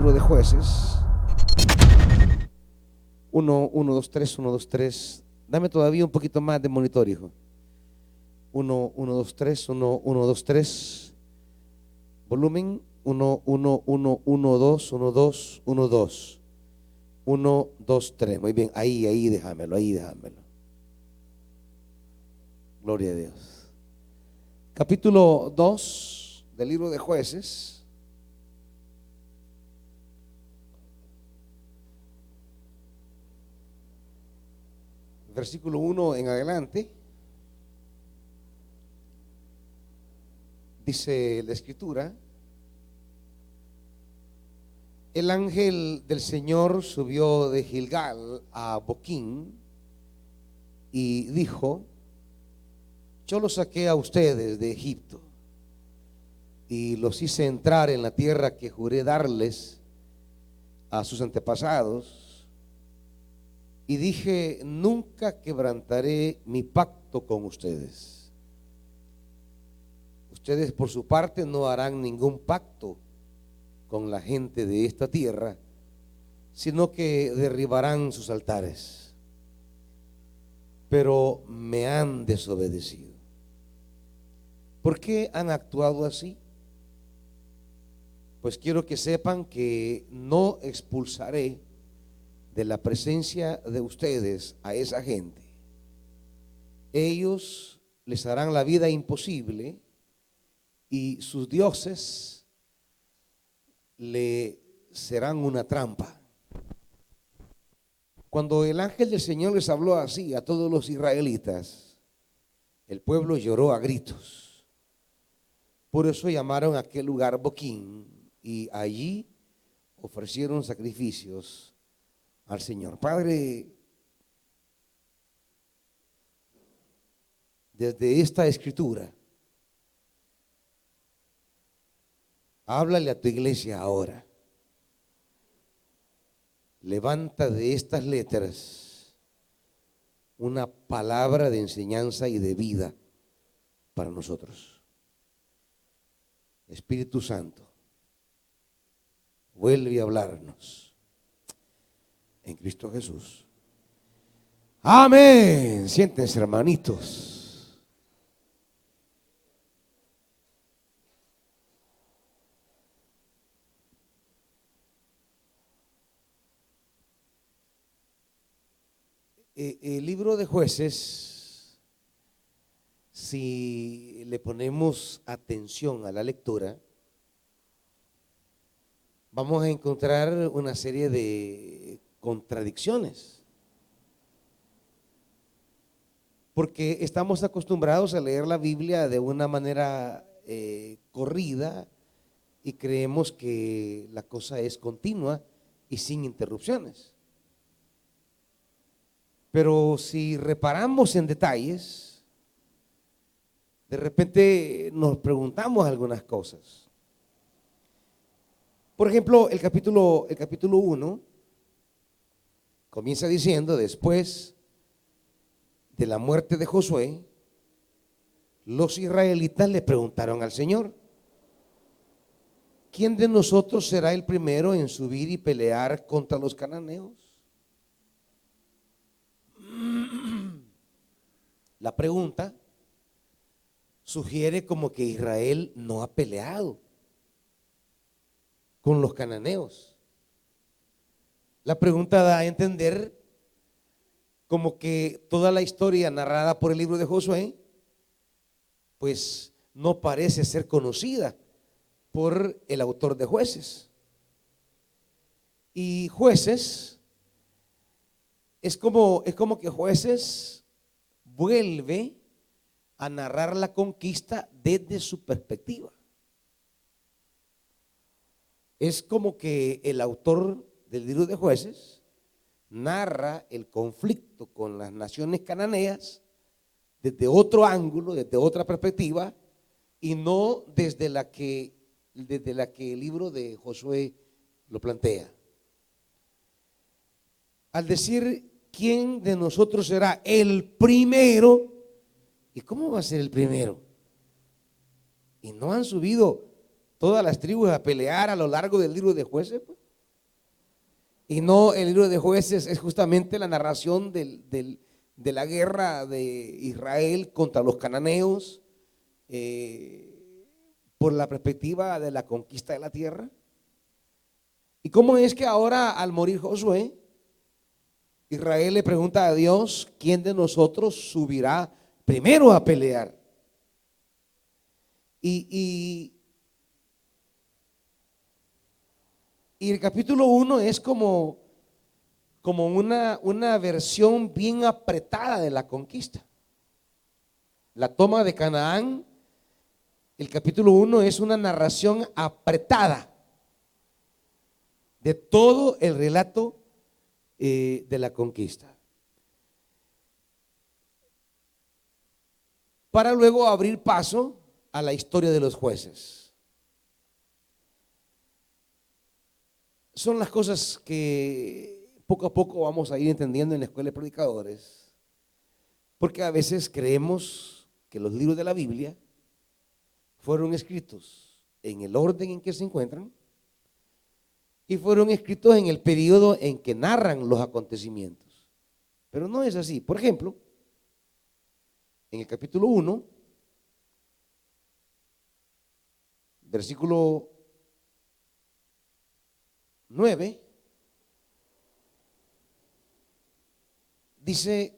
libro de Jueces. 1, 1, 2, 3, 1, 2, 3. Dame todavía un poquito más de monitor, hijo. 1, 1, 2, 3, 1, 1, 2, 3. Volumen 1, 1, 1, 1, 2, 1, 2, 1, 2. 1, 2, 3. Muy bien, ahí déjamelo, ahí déjamelo. Gloria a Dios. Capítulo 2 del libro de Jueces. Versículo 1 en adelante. Dice la escritura: el ángel del Señor subió de Gilgal a Boquín y dijo: yo los saqué a ustedes de Egipto y los hice entrar en la tierra que juré darles a sus antepasados, y dije: nunca quebrantaré mi pacto con ustedes. Ustedes por su parte no harán ningún pacto con la gente de esta tierra, sino que derribarán sus altares. Pero me han desobedecido. ¿Por qué han actuado así? Pues quiero que sepan que no expulsaré de la presencia de ustedes a esa gente. Ellos les harán la vida imposible y sus dioses le serán una trampa. Cuando el ángel del Señor les habló así a todos los israelitas, el pueblo lloró a gritos. Por eso llamaron a aquel lugar Boquín, y allí ofrecieron sacrificios al Señor. Padre, desde esta escritura, háblale a tu iglesia ahora. Levanta de estas letras una palabra de enseñanza y de vida para nosotros. Espíritu Santo, vuelve a hablarnos en Cristo Jesús. Amén. Siéntense, hermanitos. El libro de Jueces, si le ponemos atención a la lectura, vamos a encontrar una serie de contradicciones, porque estamos acostumbrados a leer la Biblia de una manera corrida y creemos que la cosa es continua y sin interrupciones. Pero si reparamos en detalles, de repente nos preguntamos algunas cosas. Por ejemplo, el capítulo 1 comienza diciendo: después de la muerte de Josué, los israelitas le preguntaron al Señor: ¿quién de nosotros será el primero en subir y pelear contra los cananeos? La pregunta sugiere como que Israel no ha peleado con los cananeos. La pregunta da a entender como que toda la historia narrada por el libro de Josué pues no parece ser conocida por el autor de Jueces. Y Jueces es como que Jueces vuelve a narrar la conquista desde su perspectiva. Es como que el autor del libro de Jueces narra el conflicto con las naciones cananeas desde otro ángulo, desde otra perspectiva, y no desde la que el libro de Josué lo plantea. Al decir: ¿quién de nosotros será el primero? ¿Y cómo va a ser el primero? ¿Y no han subido todas las tribus a pelear a lo largo del libro de Jueces? Pues? Y no, el libro de Jueces es justamente la narración de la guerra de Israel contra los cananeos, por la perspectiva de la conquista de la tierra. ¿Y cómo es que ahora, al morir Josué, Israel le pregunta a Dios: ¿quién de nosotros subirá primero a pelear? Y el capítulo 1 es como una versión bien apretada de la conquista. La toma de Canaán, el capítulo 1 es una narración apretada de todo el relato de la conquista, para luego abrir paso a la historia de los jueces. Son las cosas que poco a poco vamos a ir entendiendo en la escuela de predicadores, porque a veces creemos que los libros de la Biblia fueron escritos en el orden en que se encuentran y fueron escritos en el periodo en que narran los acontecimientos. Pero no es así. Por ejemplo, en el capítulo 1, versículo 9, dice: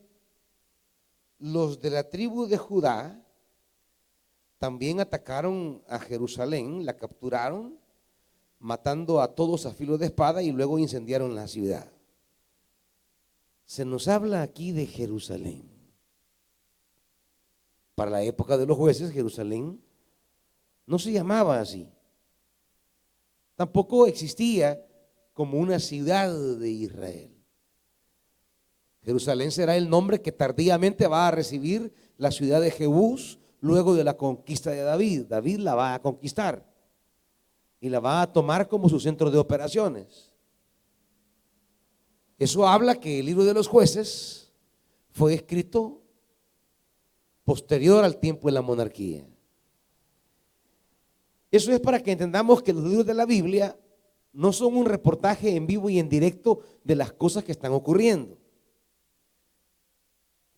los de la tribu de Judá también atacaron a Jerusalén, la capturaron, matando a todos a filo de espada, y luego incendiaron la ciudad. Se nos habla aquí de Jerusalén. Para la época de los jueces, Jerusalén no se llamaba así. Tampoco existía como una ciudad de Israel. Jerusalén será el nombre que tardíamente va a recibir la ciudad de Jebús luego de la conquista de David. David la va a conquistar y la va a tomar como su centro de operaciones. Eso habla que el libro de los jueces fue escrito posterior al tiempo de la monarquía. Eso es para que entendamos que los libros de la Biblia no son un reportaje en vivo y en directo de las cosas que están ocurriendo.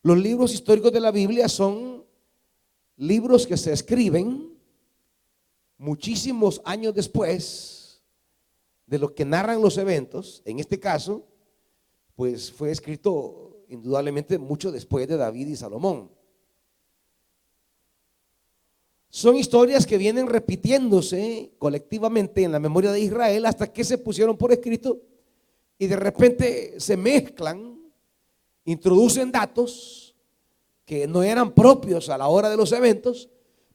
Los libros históricos de la Biblia son libros que se escriben muchísimos años después de lo que narran los eventos. En este caso, pues fue escrito indudablemente mucho después de David y Salomón. Son historias que vienen repitiéndose colectivamente en la memoria de Israel hasta que se pusieron por escrito y de repente se mezclan, introducen datos que no eran propios a la hora de los eventos,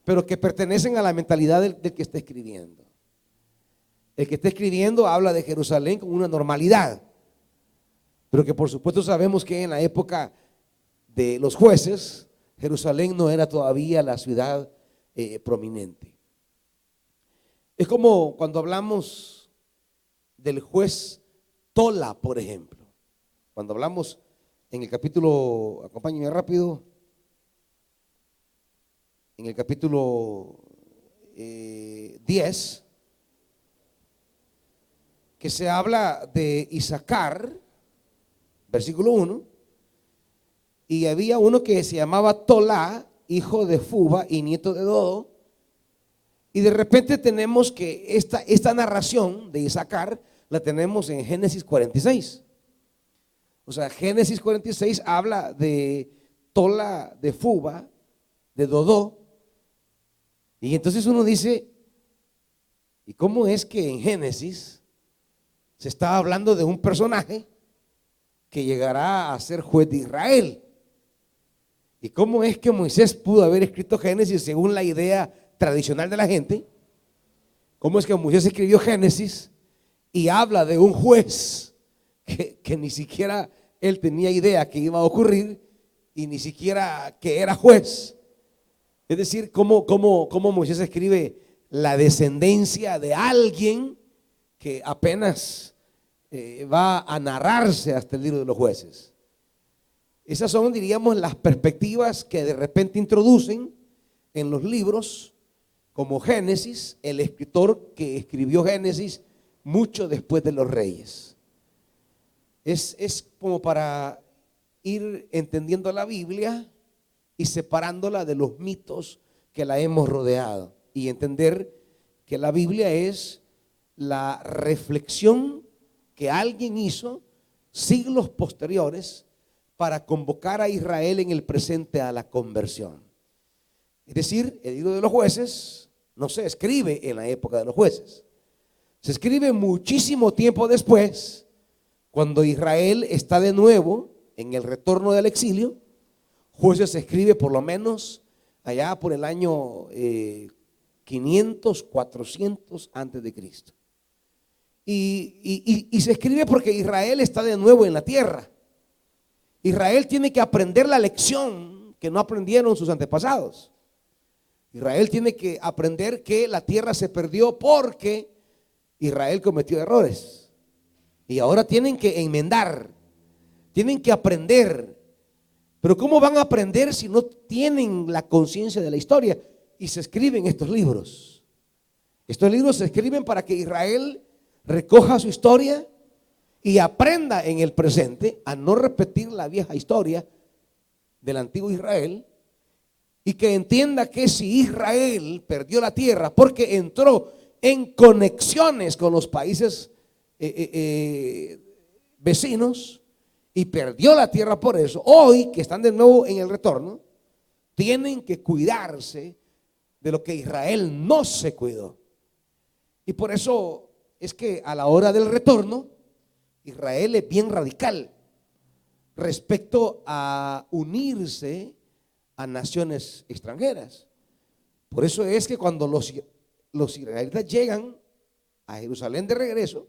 pero que pertenecen a la mentalidad del que está escribiendo. El que está escribiendo habla de Jerusalén con una normalidad, pero que por supuesto sabemos que en la época de los jueces, Jerusalén no era todavía la ciudad prominente. Es como cuando hablamos del juez Tola, por ejemplo. Cuando hablamos en el capítulo, acompáñenme rápido, en el capítulo 10, que se habla de Isacar, versículo 1, y había uno que se llamaba Tolá, hijo de Fuba y nieto de Dodo, y de repente tenemos que esta narración de Isacar la tenemos en Génesis 46. O sea, Génesis 46 habla de Tola, de Fuba, de Dodó, y entonces uno dice: ¿y cómo es que en Génesis se está hablando de un personaje que llegará a ser juez de Israel? ¿Y cómo es que Moisés pudo haber escrito Génesis según la idea tradicional de la gente? ¿Cómo es que Moisés escribió Génesis y habla de un juez que ni siquiera él tenía idea que iba a ocurrir y ni siquiera que era juez? Es decir, ¿cómo Moisés escribe la descendencia de alguien que apenas va a narrarse hasta el libro de los jueces? Esas son, diríamos, las perspectivas que de repente introducen en los libros como Génesis, el escritor que escribió Génesis mucho después de los reyes. Es como para ir entendiendo la Biblia y separándola de los mitos que la hemos rodeado y entender que la Biblia es la reflexión que alguien hizo siglos posteriores para convocar a Israel en el presente a la conversión. Es decir, el libro de los jueces no se escribe en la época de los jueces, se escribe muchísimo tiempo después, cuando Israel está de nuevo en el retorno del exilio. Jueces se escribe por lo menos allá por el año 500, 400 antes de Cristo. Y se escribe porque Israel está de nuevo en la tierra. Israel tiene que aprender la lección que no aprendieron sus antepasados. Israel tiene que aprender que la tierra se perdió porque Israel cometió errores. Y ahora tienen que enmendar, tienen que aprender. Pero ¿cómo van a aprender si no tienen la conciencia de la historia? Y se escriben estos libros. Estos libros se escriben para que Israel recoja su historia y aprenda en el presente a no repetir la vieja historia del antiguo Israel, y que entienda que si Israel perdió la tierra porque entró en conexiones con los países vecinos y perdió la tierra por eso, hoy que están de nuevo en el retorno, tienen que cuidarse de lo que Israel no se cuidó. Y por eso es que a la hora del retorno, Israel es bien radical respecto a unirse a naciones extranjeras. Por eso es que cuando los israelitas llegan a Jerusalén de regreso,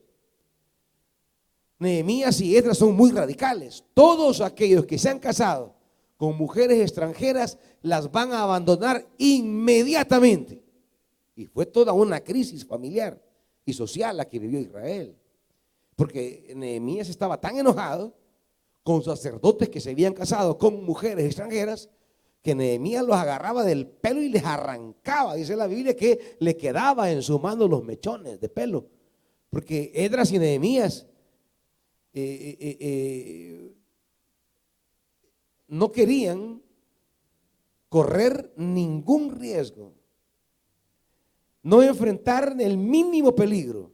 Nehemías y Esdras son muy radicales. Todos aquellos que se han casado con mujeres extranjeras las van a abandonar inmediatamente. Y fue toda una crisis familiar y social la que vivió Israel, porque Nehemías estaba tan enojado con sacerdotes que se habían casado con mujeres extranjeras, que Nehemías los agarraba del pelo y les arrancaba. Dice la Biblia que le quedaba en su mano los mechones de pelo, porque Esdras y Nehemías no querían correr ningún riesgo, no enfrentar el mínimo peligro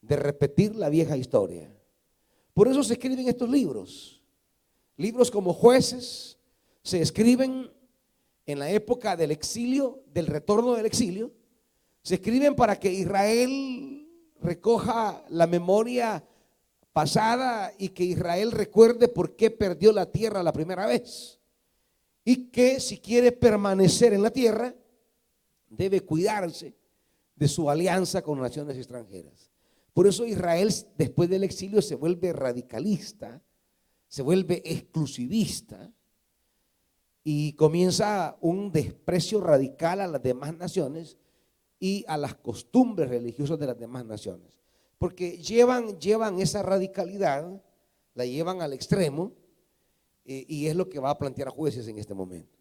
de repetir la vieja historia. Por eso se escriben estos libros. Libros como Jueces se escriben en la época del exilio, del retorno del exilio. Se escriben para que Israel recoja la memoria pasada y que Israel recuerde por qué perdió la tierra la primera vez. Y que si quiere permanecer en la tierra, debe cuidarse de su alianza con naciones extranjeras. Por eso Israel después del exilio se vuelve radicalista, se vuelve exclusivista y comienza un desprecio radical a las demás naciones y a las costumbres religiosas de las demás naciones. Porque llevan esa radicalidad, la llevan al extremo, y es lo que va a plantear a Jueces en este momento.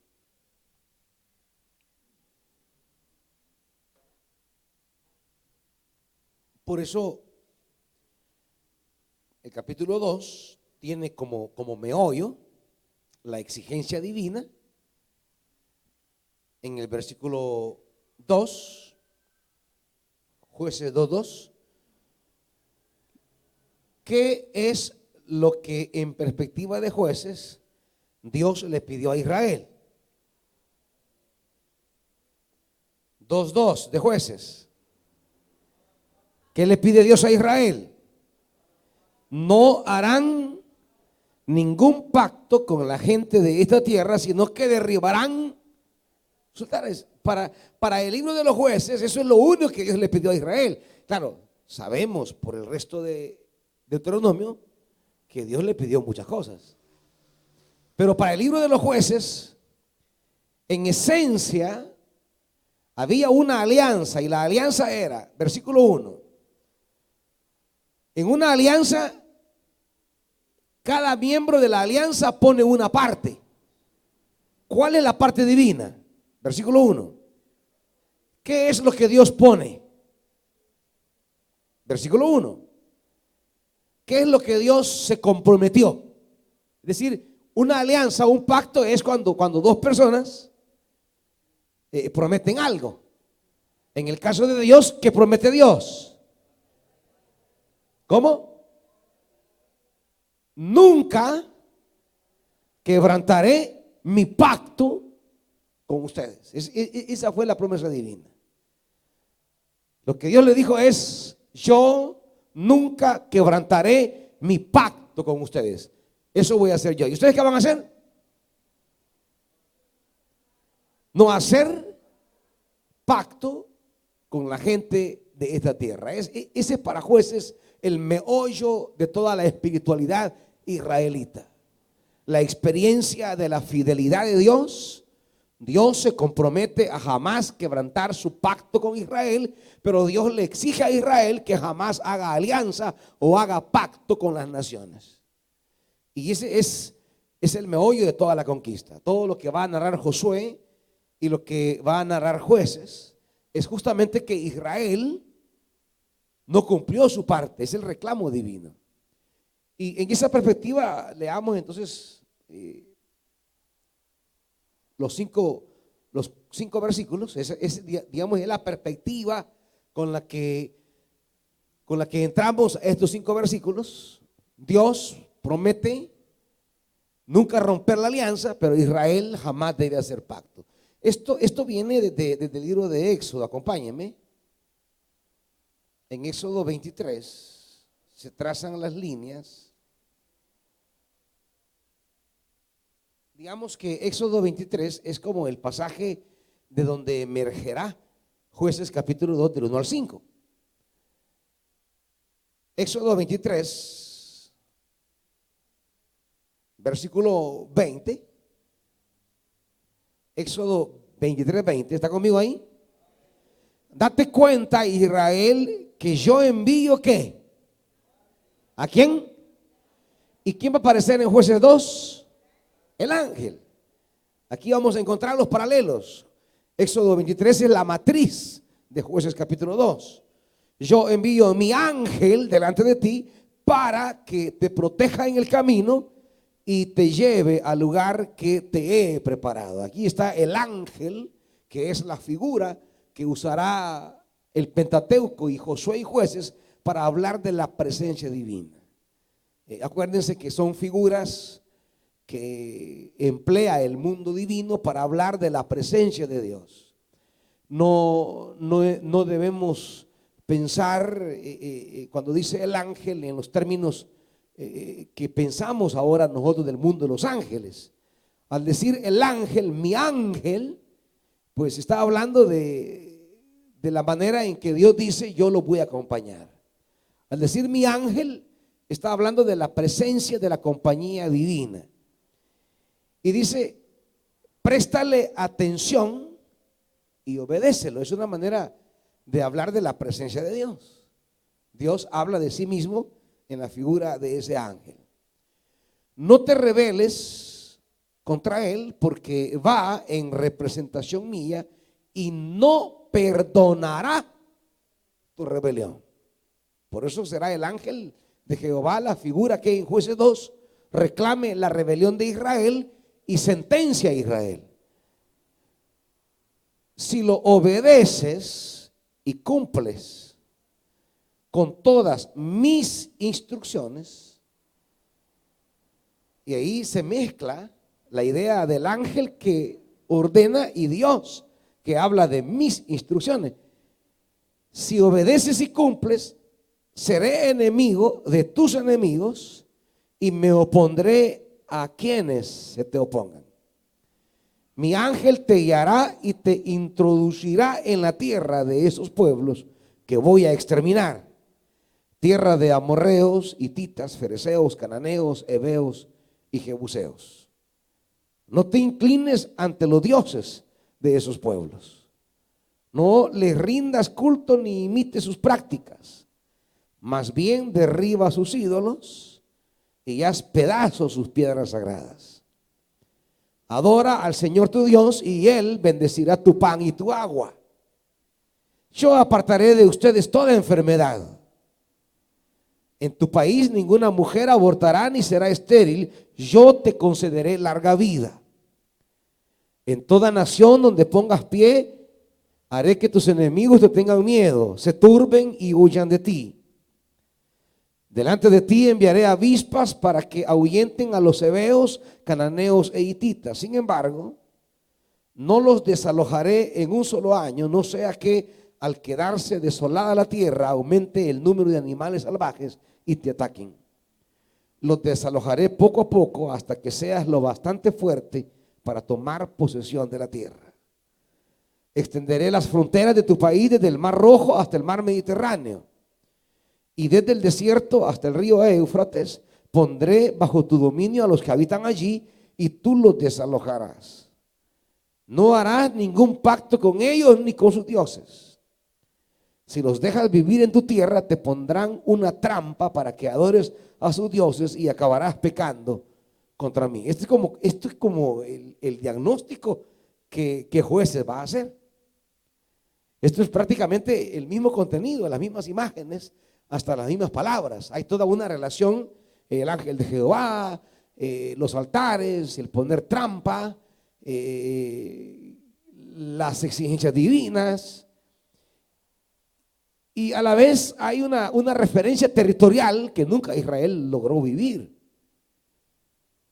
Por eso el capítulo 2 tiene como meollo la exigencia divina en el versículo 2, Jueces 2:2. ¿Qué es lo que en perspectiva de Jueces Dios le pidió a Israel? 2:2 de Jueces. ¿Qué le pide Dios a Israel? No harán ningún pacto con la gente de esta tierra, sino que derribarán sus altares. Para el libro de los Jueces, eso es lo único que Dios le pidió a Israel. Claro, sabemos por el resto de Deuteronomio que Dios le pidió muchas cosas. Pero para el libro de los Jueces, en esencia, había una alianza, y la alianza era, versículo 1, en una alianza, cada miembro de la alianza pone una parte. ¿Cuál es la parte divina? Versículo 1. ¿Qué es lo que Dios pone? Versículo 1. ¿qué es lo que Dios se comprometió? Es decir, una alianza, un pacto es cuando dos personas prometen algo. En el caso de Dios, ¿qué promete Dios? ¿Cómo? Nunca quebrantaré mi pacto con ustedes. Esa fue la promesa divina. Lo que Dios le dijo es: yo nunca quebrantaré mi pacto con ustedes. Eso voy a hacer yo. ¿Y ustedes qué van a hacer? No hacer pacto con la gente de esta tierra. Ese es para Jueces el meollo de toda la espiritualidad israelita. La experiencia de la fidelidad de Dios. Dios se compromete a jamás quebrantar su pacto con Israel, pero Dios le exige a Israel que jamás haga alianza o haga pacto con las naciones. Y ese es el meollo de toda la conquista. Todo lo que va a narrar Josué y lo que va a narrar Jueces es justamente que Israel no cumplió su parte. Es el reclamo divino. Y en esa perspectiva leamos entonces los cinco versículos. Digamos, es la perspectiva con la que entramos a estos 5 versículos. Dios promete nunca romper la alianza, pero Israel jamás debe hacer pacto. Esto viene desde el libro de Éxodo. Acompáñenme. En Éxodo 23 se trazan las líneas. Digamos que Éxodo 23 es como el pasaje de donde emergerá Jueces capítulo 2 del 1 al 5. Éxodo 23, versículo 20. Éxodo 23, 20. ¿Está conmigo ahí? Date cuenta, Israel, que yo envío ¿qué? ¿A quién? ¿Y quién va a aparecer en Jueces 2? El ángel. Aquí vamos a encontrar los paralelos. Éxodo 23 es la matriz de Jueces capítulo 2. Yo envío mi ángel delante de ti para que te proteja en el camino y te lleve al lugar que te he preparado. Aquí está el ángel, que es la figura que usará el Pentateuco y Josué y Jueces para hablar de la presencia divina. Acuérdense que son figuras que emplea el mundo divino para hablar de la presencia de Dios. No debemos pensar cuando dice el ángel en los términos que pensamos ahora nosotros del mundo de los ángeles. Al decir el ángel, mi ángel, pues está hablando de la manera en que Dios dice: yo lo voy a acompañar. Al decir mi ángel, está hablando de la presencia de la compañía divina. Y dice: préstale atención y obedécelo. Es una manera de hablar de la presencia de Dios. Dios habla de sí mismo en la figura de ese ángel. No te rebeles contra él, porque va en representación mía y no perdonará tu rebelión. Por eso será el ángel de Jehová la figura que en Jueces 2 reclame la rebelión de Israel y sentencia a Israel. Si lo obedeces y cumples con todas mis instrucciones, y ahí se mezcla la idea del ángel que ordena y Dios que habla de mis instrucciones. Si obedeces y cumples, seré enemigo de tus enemigos y me opondré a quienes se te opongan. Mi ángel te guiará y te introducirá en la tierra de esos pueblos que voy a exterminar. Tierra de amorreos, hititas, fereceos, cananeos, heveos y jebuseos. No te inclines ante los dioses de esos pueblos. No les rindas culto ni imites sus prácticas. Más bien derriba sus ídolos y haz pedazos sus piedras sagradas. Adora al Señor tu Dios y Él bendecirá tu pan y tu agua. Yo apartaré de ustedes toda enfermedad. En tu país ninguna mujer abortará ni será estéril. Yo te concederé larga vida. En toda nación donde pongas pie, haré que tus enemigos te tengan miedo, se turben y huyan de ti. Delante de ti enviaré avispas para que ahuyenten a los heveos, cananeos e hititas. Sin embargo, no los desalojaré en un solo año, no sea que al quedarse desolada la tierra aumente el número de animales salvajes y te ataquen. Los desalojaré poco a poco hasta que seas lo bastante fuerte para tomar posesión de la tierra. Extenderé las fronteras de tu país desde el Mar Rojo hasta el Mar Mediterráneo y desde el desierto hasta el río Éufrates. Pondré bajo tu dominio a los que habitan allí y tú los desalojarás. No harás ningún pacto con ellos ni con sus dioses. Si los dejas vivir en tu tierra, te pondrán una trampa para que adores a sus dioses y acabarás pecando contra mí. Esto es como el diagnóstico que Jueces va a hacer. Esto es prácticamente el mismo contenido, las mismas imágenes, hasta las mismas palabras. Hay toda una relación, el ángel de Jehová, los altares, el poner trampa, las exigencias divinas. Y a la vez hay una referencia territorial que nunca Israel logró vivir.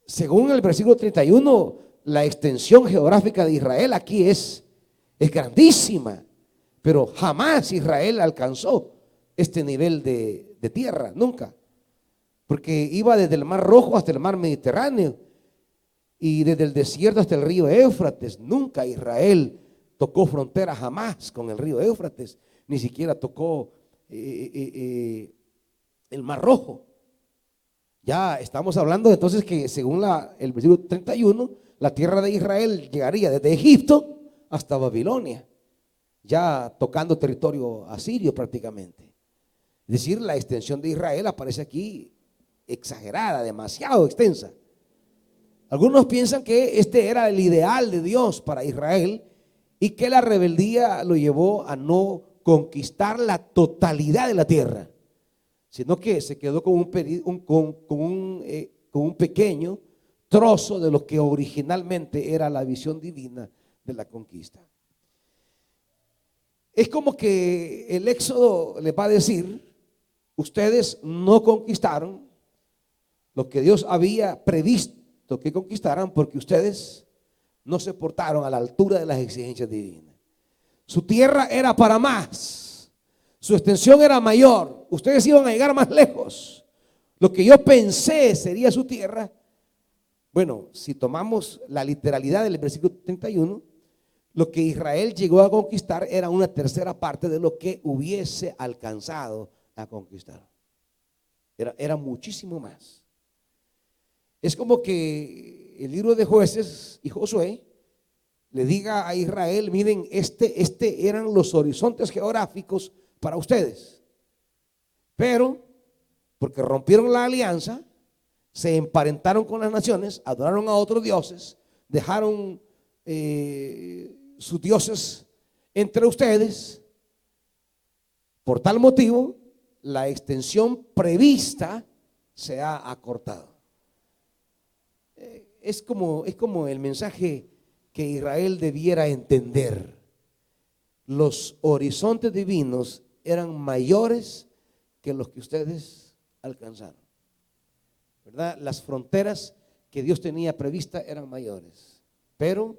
Según el versículo 31, la extensión geográfica de Israel aquí es grandísima, pero jamás Israel alcanzó este nivel de tierra, nunca. Porque iba desde el Mar Rojo hasta el Mar Mediterráneo y desde el desierto hasta el río Éufrates. Nunca Israel tocó frontera jamás con el río Éufrates, ni siquiera tocó el Mar Rojo. Ya estamos hablando entonces que según el versículo 31, la tierra de Israel llegaría desde Egipto hasta Babilonia, ya tocando territorio asirio prácticamente. Es decir, la extensión de Israel aparece aquí exagerada, demasiado extensa. Algunos piensan que este era el ideal de Dios para Israel y que la rebeldía lo llevó a no conquistar la totalidad de la tierra, sino que se quedó con un pequeño trozo de lo que originalmente era la visión divina de la conquista. Es como que el Éxodo les va a decir: ustedes no conquistaron lo que Dios había previsto que conquistaran porque ustedes no se portaron a la altura de las exigencias divinas. Su tierra era para más, su extensión era mayor, ustedes iban a llegar más lejos. Lo que yo pensé sería su tierra, bueno, si tomamos la literalidad del versículo 31, lo que Israel llegó a conquistar era una tercera parte de lo que hubiese alcanzado a conquistar. Era muchísimo más. Es como que el libro de Jueces y Josué le diga a Israel: miren, este eran los horizontes geográficos para ustedes, pero porque rompieron la alianza, se emparentaron con las naciones, adoraron a otros dioses, dejaron sus dioses entre ustedes. Por tal motivo, la extensión prevista se ha acortado. Es como el mensaje que Israel debiera entender. Los horizontes divinos eran mayores que los que ustedes alcanzaron, ¿verdad? Las fronteras que Dios tenía previstas eran mayores, pero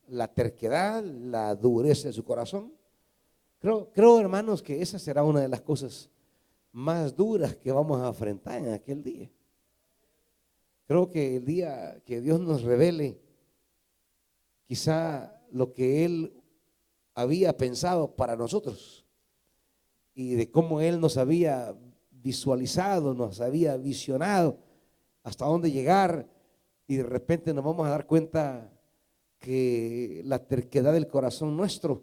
la terquedad, la dureza de su corazón, creo hermanos que esa será una de las cosas más duras que vamos a enfrentar en aquel día. Creo que el día que Dios nos revele quizá lo que Él había pensado para nosotros y de cómo Él nos había visualizado, nos había visionado hasta dónde llegar, y de repente nos vamos a dar cuenta que la terquedad del corazón nuestro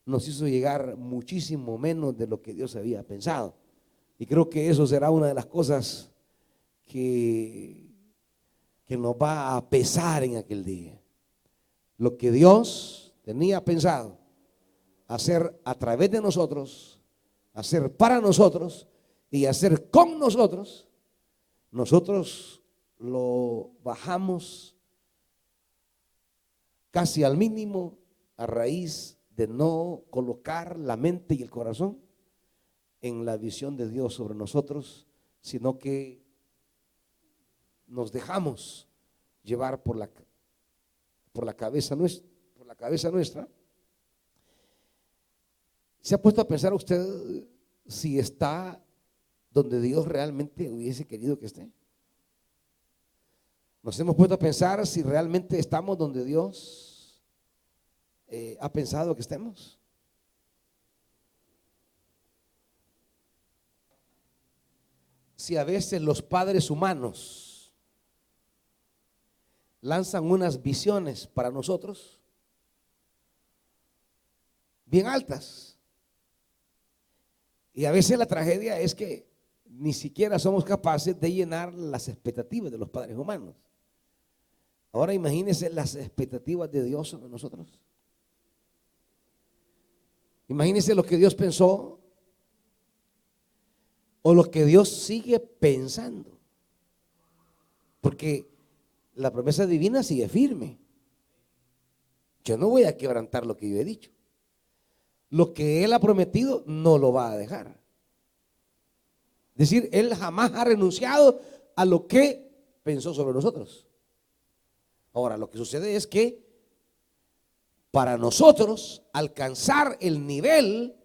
nos hizo llegar muchísimo menos de lo que Dios había pensado. Y creo que eso será una de las cosas que nos va a pesar en aquel día. Lo que Dios tenía pensado hacer a través de nosotros, hacer para nosotros, y hacer con nosotros, nosotros lo bajamos casi al mínimo a raíz de no colocar la mente y el corazón en la visión de Dios sobre nosotros, sino que nos dejamos llevar por la cabeza nuestra. ¿Se ha puesto a pensar usted si está donde Dios realmente hubiese querido que esté? Nos hemos puesto a pensar si realmente estamos donde Dios ha pensado que estemos. Si a veces los padres humanos lanzan unas visiones para nosotros bien altas, y a veces la tragedia es que ni siquiera somos capaces de llenar las expectativas de los padres humanos. Ahora imagínense las expectativas de Dios sobre nosotros. Imagínense lo que Dios pensó o lo que Dios sigue pensando. Porque la promesa divina sigue firme. Yo no voy a quebrantar lo que yo he dicho. Lo que Él ha prometido no lo va a dejar. Es decir, Él jamás ha renunciado a lo que pensó sobre nosotros. Ahora, lo que sucede es que para nosotros alcanzar el nivel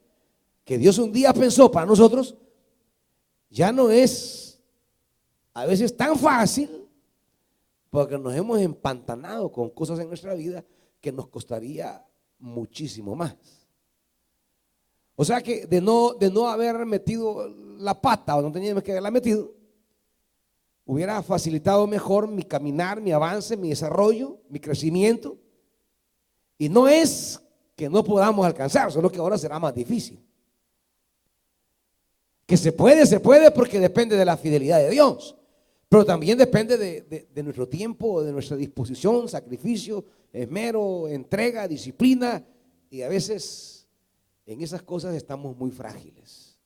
que Dios un día pensó para nosotros, ya no es a veces tan fácil, porque nos hemos empantanado con cosas en nuestra vida que nos costaría muchísimo más. O sea que de no haber metido la pata, o no teníamos que haberla metido, hubiera facilitado mejor mi caminar, mi avance, mi desarrollo, mi crecimiento. Y no es que no podamos alcanzar, solo que ahora será más difícil. Que se puede porque depende de la fidelidad de Dios, pero también depende de nuestro tiempo, de nuestra disposición, sacrificio, esmero, entrega, disciplina, y a veces en esas cosas estamos muy frágiles.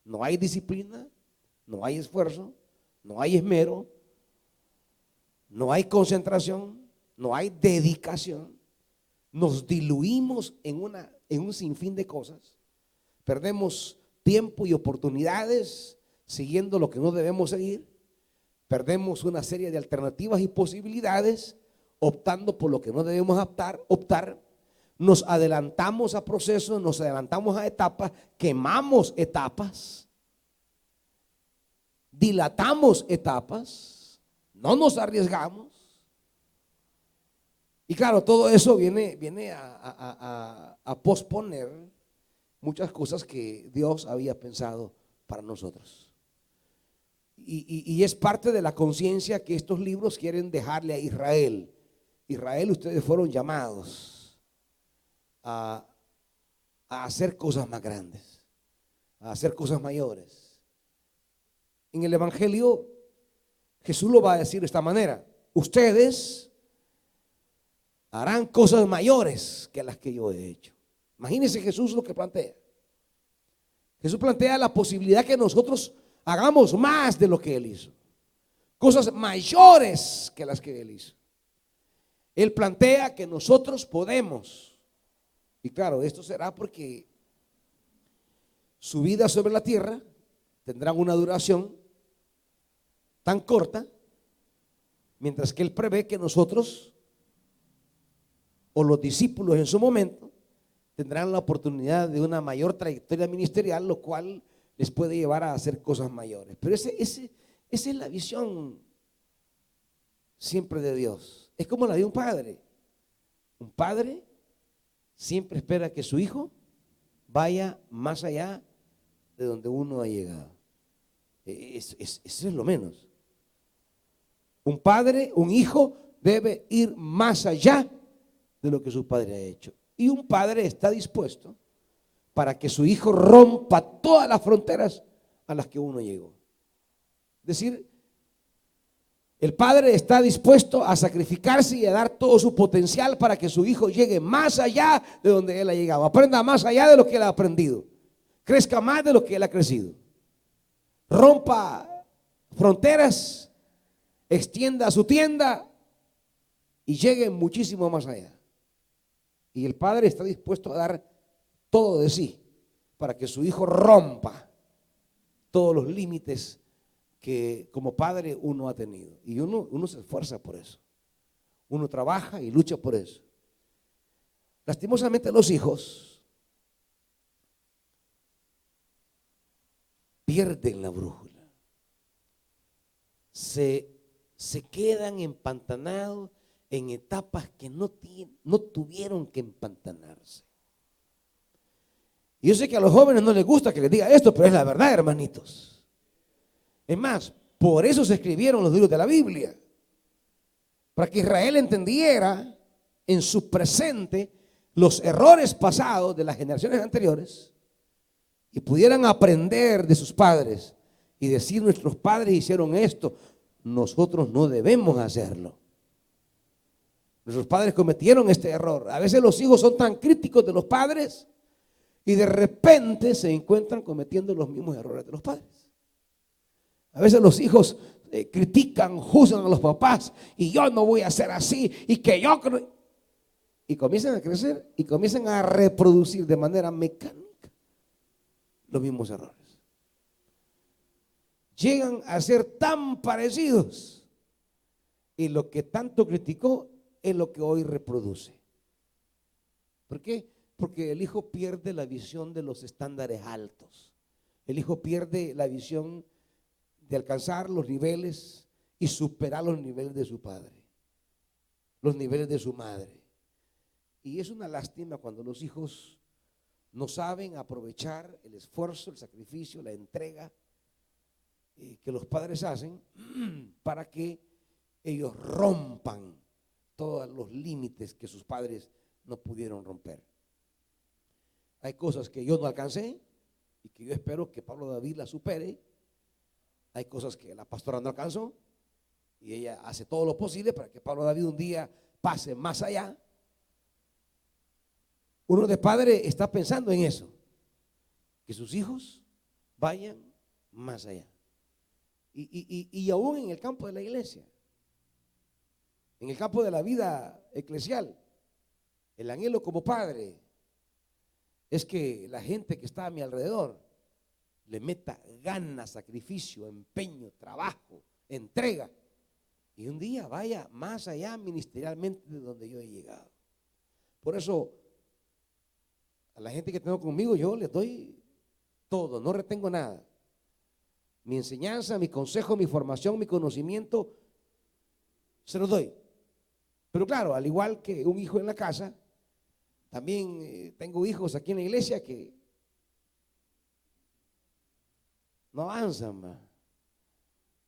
No hay disciplina, no hay esfuerzo, no hay esmero, no hay concentración, no hay dedicación. Nos diluimos en un sinfín de cosas. Perdemos tiempo y oportunidades siguiendo lo que no debemos seguir. Perdemos una serie de alternativas y posibilidades optando por lo que no debemos optar. Nos adelantamos a procesos, nos adelantamos a etapas, quemamos etapas, dilatamos etapas, no nos arriesgamos. Y claro, todo eso viene a posponer muchas cosas que Dios había pensado para nosotros. Y es parte de la conciencia que estos libros quieren dejarle a Israel. Israel, ustedes fueron llamados a hacer cosas más grandes, a hacer cosas mayores. En el Evangelio, Jesús lo va a decir de esta manera: ustedes harán cosas mayores que las que yo he hecho. Imagínense Jesús lo que plantea. Jesús plantea la posibilidad que nosotros hagamos más de lo que Él hizo. Cosas mayores que las que Él hizo. Él plantea que nosotros podemos. Y claro, esto será porque su vida sobre la tierra tendrá una duración tan corta, mientras que Él prevé que nosotros, o los discípulos en su momento, tendrán la oportunidad de una mayor trayectoria ministerial, lo cual les puede llevar a hacer cosas mayores. Pero esa es la visión siempre de Dios. Es como la de un padre. Un padre siempre espera que su hijo vaya más allá de donde uno ha llegado. Eso es lo menos. Un padre, un hijo debe ir más allá de lo que su padre ha hecho. Y un padre está dispuesto para que su hijo rompa todas las fronteras a las que uno llegó. Es decir, el padre está dispuesto a sacrificarse y a dar todo su potencial para que su hijo llegue más allá de donde él ha llegado, aprenda más allá de lo que él ha aprendido, crezca más de lo que él ha crecido. rompa fronteras, extienda su tienda y llegue muchísimo más allá. Y el padre está dispuesto a dar todo de sí para que su hijo rompa todos los límites que como padre uno ha tenido. Y uno se esfuerza por eso. Uno trabaja y lucha por eso. Lastimosamente los hijos pierden la brújula. Se quedan empantanados en etapas que no tuvieron que empantanarse. Y yo sé que a los jóvenes no les gusta que les diga esto, pero es la verdad, hermanitos. Es más, por eso se escribieron los libros de la Biblia, para que Israel entendiera en su presente los errores pasados de las generaciones anteriores y pudieran aprender de sus padres y decir: nuestros padres hicieron esto, nosotros no debemos hacerlo. Nuestros padres cometieron este error. A veces los hijos son tan críticos de los padres y de repente se encuentran cometiendo los mismos errores de los padres. A veces los hijos critican, juzgan a los papás, y yo no voy a ser así, y que yo... Y comienzan a crecer y comienzan a reproducir de manera mecánica los mismos errores. Llegan a ser tan parecidos, y lo que tanto criticó es lo que hoy reproduce. ¿Por qué? Porque el hijo pierde la visión de los estándares altos. El hijo pierde la visión de alcanzar los niveles y superar los niveles de su padre, los niveles de su madre. Y es una lástima cuando los hijos no saben aprovechar el esfuerzo, el sacrificio, la entrega que los padres hacen para que ellos rompan todos los límites que sus padres no pudieron romper. Hay cosas que yo no alcancé y que yo espero que Pablo David las supere. Hay cosas que la pastora no alcanzó y ella hace todo lo posible para que Pablo David un día pase más allá. Uno de padre está pensando en eso, que sus hijos vayan más allá. Y aún en el campo de la iglesia, en el campo de la vida eclesial, el anhelo como padre es que la gente que está a mi alrededor le meta ganas, sacrificio, empeño, trabajo, entrega, y un día vaya más allá ministerialmente de donde yo he llegado. Por eso a la gente que tengo conmigo yo les doy todo, no retengo nada. Mi enseñanza, mi consejo, mi formación, mi conocimiento, se los doy. Pero claro, al igual que un hijo en la casa, también tengo hijos aquí en la iglesia que no avanzan más.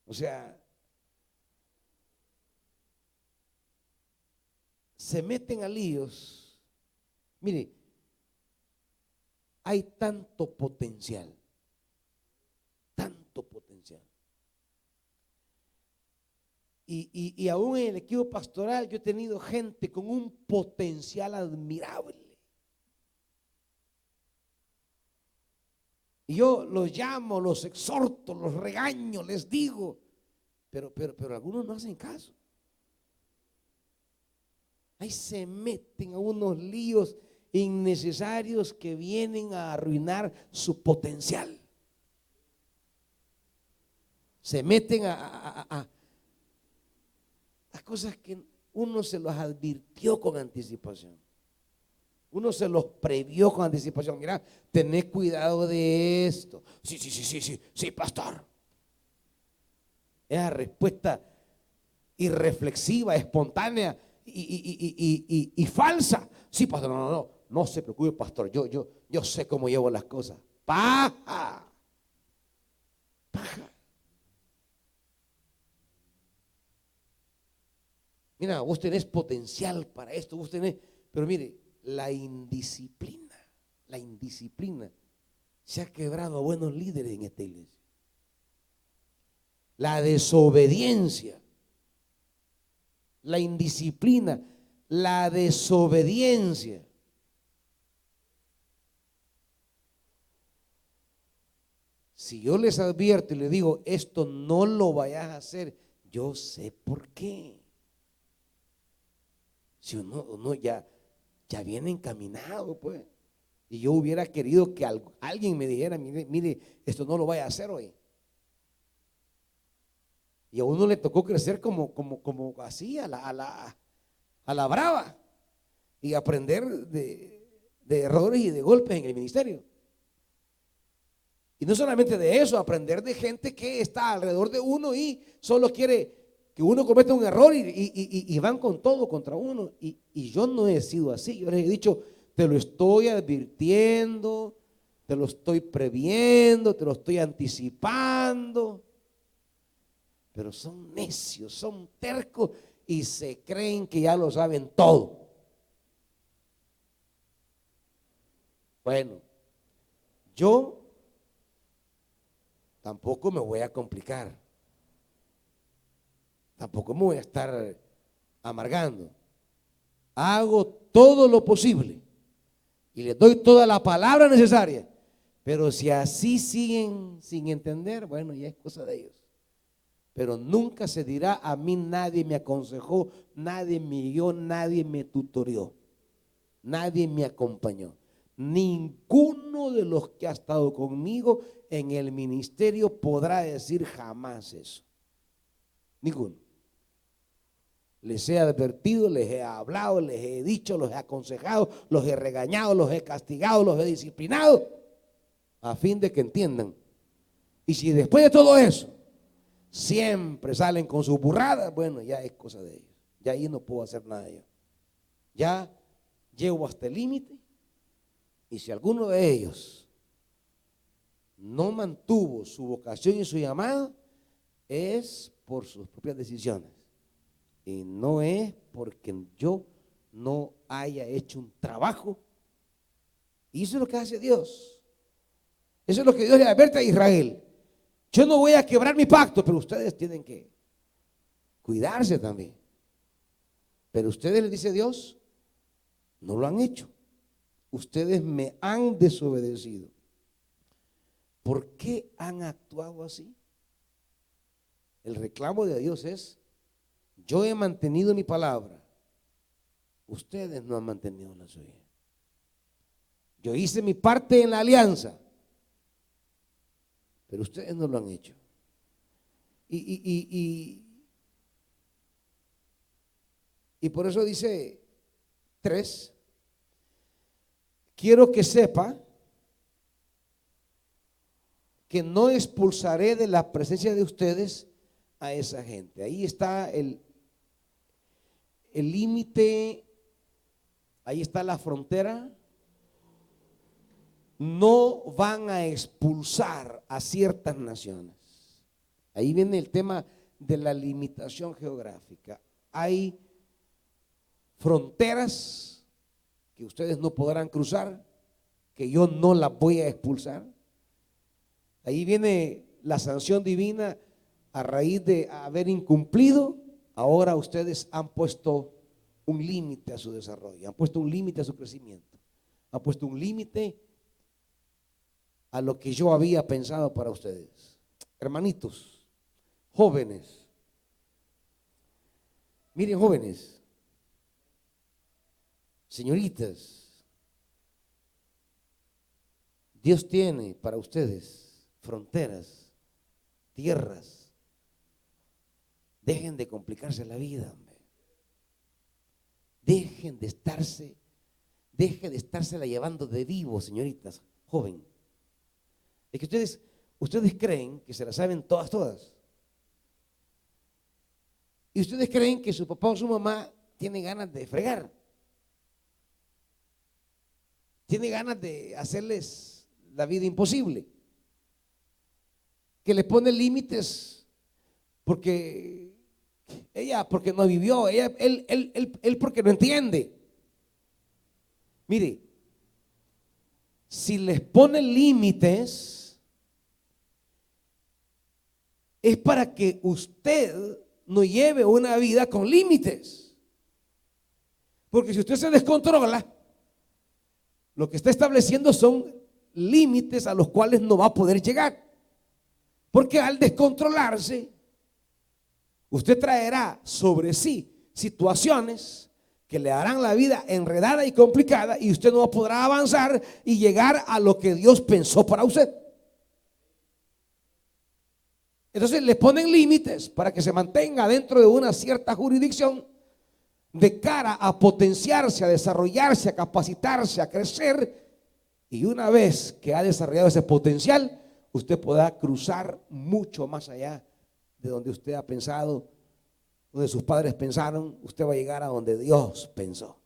O sea, se meten a líos. Mire, hay tanto potencial, tanto potencial. Y aún en el equipo pastoral yo he tenido gente con un potencial admirable. Y yo los llamo, los exhorto, los regaño, les digo, pero algunos no hacen caso. Ahí se meten a unos líos innecesarios que vienen a arruinar su potencial. Se meten a cosas que uno se los advirtió con anticipación. Uno se los previó con anticipación. Mira, tened cuidado de esto. Sí, pastor. Esa respuesta irreflexiva, espontánea y falsa. Sí, pastor, no se preocupe, pastor. Yo sé cómo llevo las cosas. Paja. Mira, vos tenés potencial para esto, pero mire, la indisciplina se ha quebrado a buenos líderes en esta iglesia. La desobediencia, la indisciplina, la desobediencia. si yo les advierto y les digo, esto no lo vayas a hacer, yo sé por qué. Si uno ya viene encaminado, pues. Y yo hubiera querido que alguien me dijera, mire, esto no lo vaya a hacer hoy. Y a uno le tocó crecer como así, a la brava. Y aprender de errores y de golpes en el ministerio. Y no solamente de eso, aprender de gente que está alrededor de uno y solo quiere que uno cometa un error y van con todo contra uno. Y yo no he sido así. Yo les he dicho, te lo estoy advirtiendo, te lo estoy previendo, te lo estoy anticipando. Pero son necios, son tercos y se creen que ya lo saben todo. Bueno, yo tampoco me voy a complicar. Tampoco me voy a estar amargando. Hago todo lo posible y les doy toda la palabra necesaria. Pero si así siguen sin entender, bueno, ya es cosa de ellos. Pero nunca se dirá, a mí nadie me aconsejó, nadie me guió, nadie me tutorió, nadie me acompañó. Ninguno de los que ha estado conmigo en el ministerio podrá decir jamás eso. Ninguno. Les he advertido, les he hablado, les he dicho, los he aconsejado, los he regañado, los he castigado, los he disciplinado, a fin de que entiendan. Y si después de todo eso siempre salen con sus burradas, bueno, ya es cosa de ellos. Ya ahí no puedo hacer nada yo. Ya llego hasta el límite. Y si alguno de ellos no mantuvo su vocación y su llamado, es por sus propias decisiones. Y no es porque yo no haya hecho un trabajo. Y eso es lo que hace Dios. Eso es lo que Dios le advierte a Israel. Yo no voy a quebrar mi pacto, pero ustedes tienen que cuidarse también. Pero ustedes, les dice Dios, no lo han hecho. Ustedes me han desobedecido. ¿Por qué han actuado así? El reclamo de Dios es, yo he mantenido mi palabra, ustedes no han mantenido la suya. Yo hice mi parte en la alianza, pero ustedes no lo han hecho. Y por eso dice 3, quiero que sepa que no expulsaré de la presencia de ustedes a esa gente. Ahí está el límite, ahí está la frontera. No van a expulsar a ciertas naciones. Ahí viene el tema de la limitación geográfica. Hay fronteras que ustedes no podrán cruzar, que yo no las voy a expulsar. Ahí viene la sanción divina a raíz de haber incumplido. Ahora ustedes han puesto un límite a su desarrollo, han puesto un límite a su crecimiento, han puesto un límite a lo que yo había pensado para ustedes. Hermanitos, jóvenes, miren, jóvenes, señoritas, Dios tiene para ustedes fronteras, tierras. Dejen de complicarse la vida, hombre. Dejen de estársela llevando de vivo, señoritas, joven. Es que ustedes creen que se la saben todas. Y ustedes creen que su papá o su mamá tiene ganas de fregar. Tiene ganas de hacerles la vida imposible. Que les pone límites porque ella porque no vivió, él porque no entiende. Mire, si les pone límites es para que usted no lleve una vida con límites. Porque si usted se descontrola, lo que está estableciendo son límites a los cuales no va a poder llegar. Porque al descontrolarse, usted traerá sobre sí situaciones que le harán la vida enredada y complicada, y usted no podrá avanzar y llegar a lo que Dios pensó para usted. Entonces le ponen límites para que se mantenga dentro de una cierta jurisdicción de cara a potenciarse, a desarrollarse, a capacitarse, a crecer. Y una vez que ha desarrollado ese potencial, usted podrá cruzar mucho más allá de donde usted ha pensado, donde sus padres pensaron. Usted va a llegar a donde Dios pensó.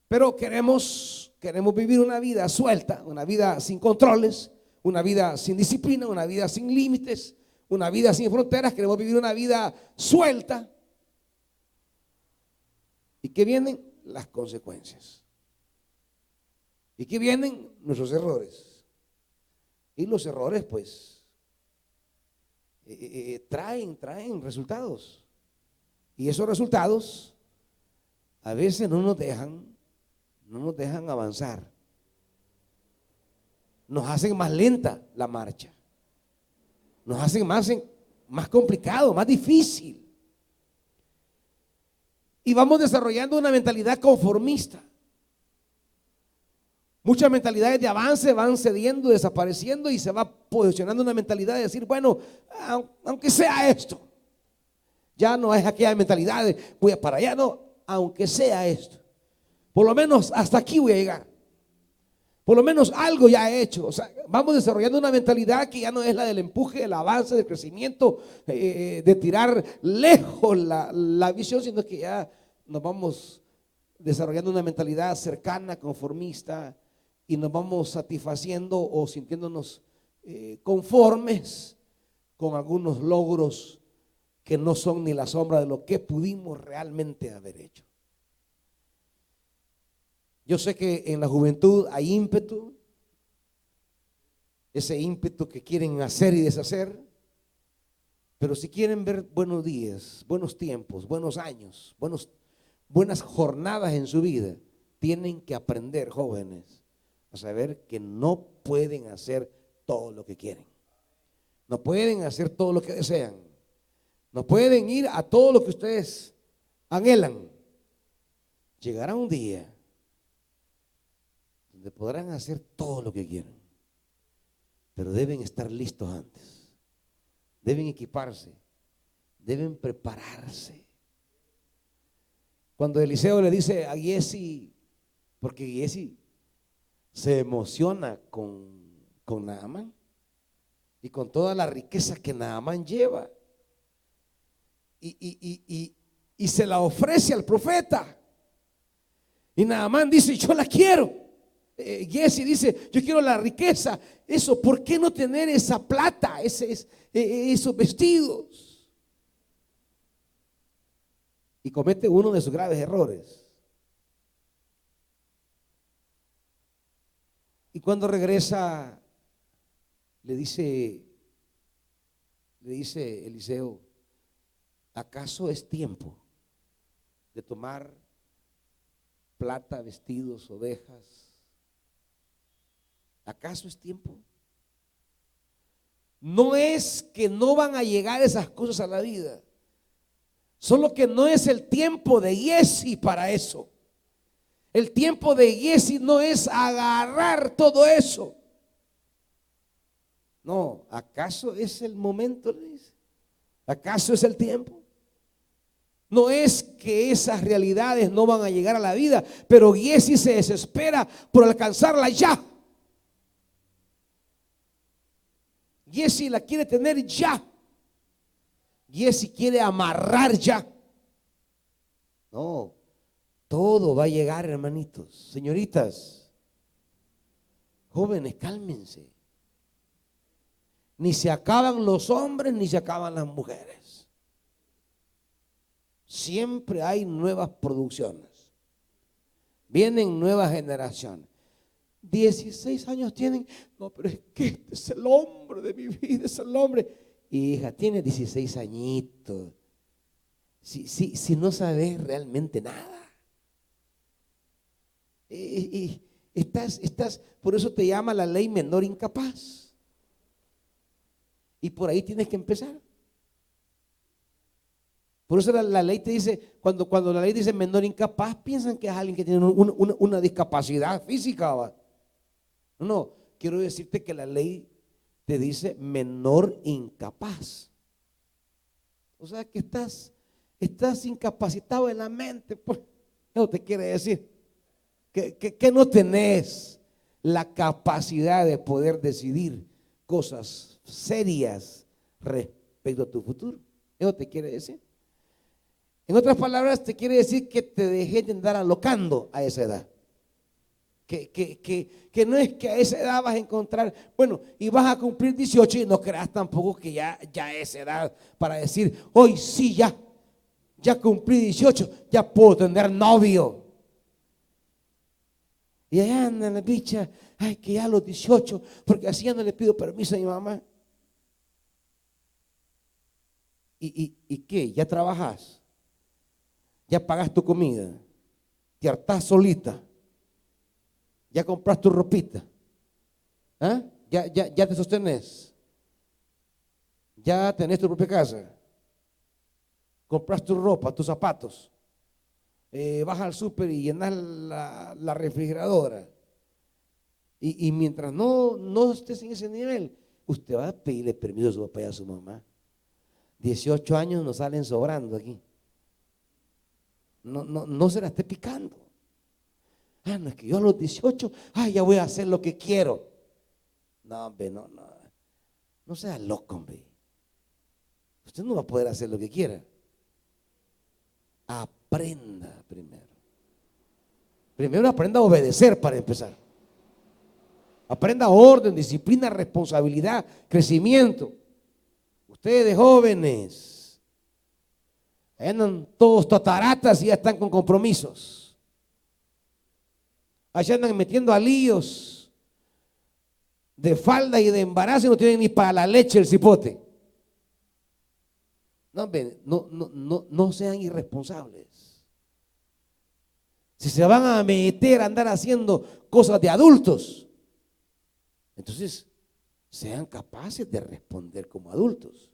Pero queremos vivir una vida suelta, una vida sin controles, una vida sin disciplina, una vida sin límites, una vida sin fronteras. Queremos vivir una vida suelta. ¿Y qué vienen? Las consecuencias. ¿Y qué vienen? Nuestros errores. Y los errores pues traen resultados. Y esos resultados a veces no nos dejan avanzar. Nos hacen más lenta la marcha. Nos hacen más complicado, más difícil. Y vamos desarrollando una mentalidad conformista. Muchas mentalidades de avance van cediendo, desapareciendo, y se va posicionando una mentalidad de decir, bueno, aunque sea esto. Ya no es aquella mentalidad de voy a para allá, no, aunque sea esto. Por lo menos hasta aquí voy a llegar. Por lo menos algo ya he hecho. O sea, vamos desarrollando una mentalidad que ya no es la del empuje, del avance, del crecimiento, de tirar lejos la visión, sino que ya nos vamos desarrollando una mentalidad cercana, conformista, y nos vamos satisfaciendo o sintiéndonos conformes con algunos logros que no son ni la sombra de lo que pudimos realmente haber hecho. Yo sé que en la juventud hay ímpetu, ese ímpetu que quieren hacer y deshacer, pero si quieren ver buenos días, buenos tiempos, buenos años, buenas jornadas en su vida, tienen que aprender, jóvenes, a saber que no pueden hacer todo lo que quieren, no pueden hacer todo lo que desean, no pueden ir a todo lo que ustedes anhelan. Llegará un día donde podrán hacer todo lo que quieran, pero deben estar listos antes, deben equiparse, deben prepararse. Cuando Eliseo le dice a Giesi, porque Giesi se emociona con Naamán y con toda la riqueza que Naamán lleva, y se la ofrece al profeta, y Naamán dice, yo la quiero. Giesi dice, yo quiero la riqueza. Eso, ¿por qué no tener esa plata, esos vestidos? Y comete uno de sus graves errores. Y cuando regresa, le dice Eliseo, ¿acaso es tiempo de tomar plata, vestidos, ovejas? ¿Acaso es tiempo? No es que no van a llegar esas cosas a la vida, solo que no es el tiempo de Giesi para eso. El tiempo de Giesi no es agarrar todo eso. No, ¿acaso es el momento? Le dice. ¿Acaso es el tiempo? No es que esas realidades no van a llegar a la vida, pero Giesi se desespera por alcanzarla ya. Giesi la quiere tener ya. Giesi quiere amarrar ya. No, todo va a llegar, hermanitos. Señoritas, jóvenes, cálmense. Ni se acaban los hombres ni se acaban las mujeres. Siempre hay nuevas producciones. Vienen nuevas generaciones. 16 años tienen. No, pero es que este es el hombre de mi vida, es el hombre. Hija, tiene 16 añitos. Si no sabes realmente nada. Estás, por eso te llama la ley menor incapaz. Y por ahí tienes que empezar. Por eso la ley te dice, cuando la ley dice menor incapaz, piensan que es alguien que tiene una discapacidad física, ¿va? No, quiero decirte que la ley te dice menor incapaz. O sea que estás incapacitado en la mente, pues. Eso te quiere decir que no tenés la capacidad de poder decidir cosas serias respecto a tu futuro. Eso te quiere decir. En otras palabras, te quiere decir que te dejes de andar alocando a esa edad. Que no es que a esa edad vas a encontrar, bueno, y vas a cumplir 18 y no creas tampoco que ya es edad para decir, hoy sí, ya cumplí 18, ya puedo tener novio. Y allá anda la bicha, ay, que ya a los 18, porque así ya no le pido permiso a mi mamá. ¿Y qué? ¿Ya trabajas? ¿Ya pagas tu comida? ¿Te hartás solita? ¿Ya compras tu ropita? ¿Ah? ¿Ya te sostenés? ¿Ya tenés tu propia casa? ¿Compras tu ropa, tus zapatos? Vas al súper y llenas la refrigeradora. Y mientras no estés en ese nivel, usted va a pedirle permiso a su papá y a su mamá. 18 años nos salen sobrando aquí. No se la esté picando. No es que yo a los 18, ya voy a hacer lo que quiero. No, hombre, no sea loco, hombre. Usted no va a poder hacer lo que quiera. Aprenda primero. Primero aprenda a obedecer para empezar. Aprenda orden, disciplina, responsabilidad, crecimiento. Ustedes jóvenes andan todos tataratas y ya están con compromisos. Allá andan metiendo a líos de falda y de embarazo y no tienen ni para la leche el cipote. No sean irresponsables. Si se van a meter a andar haciendo cosas de adultos, entonces sean capaces de responder como adultos.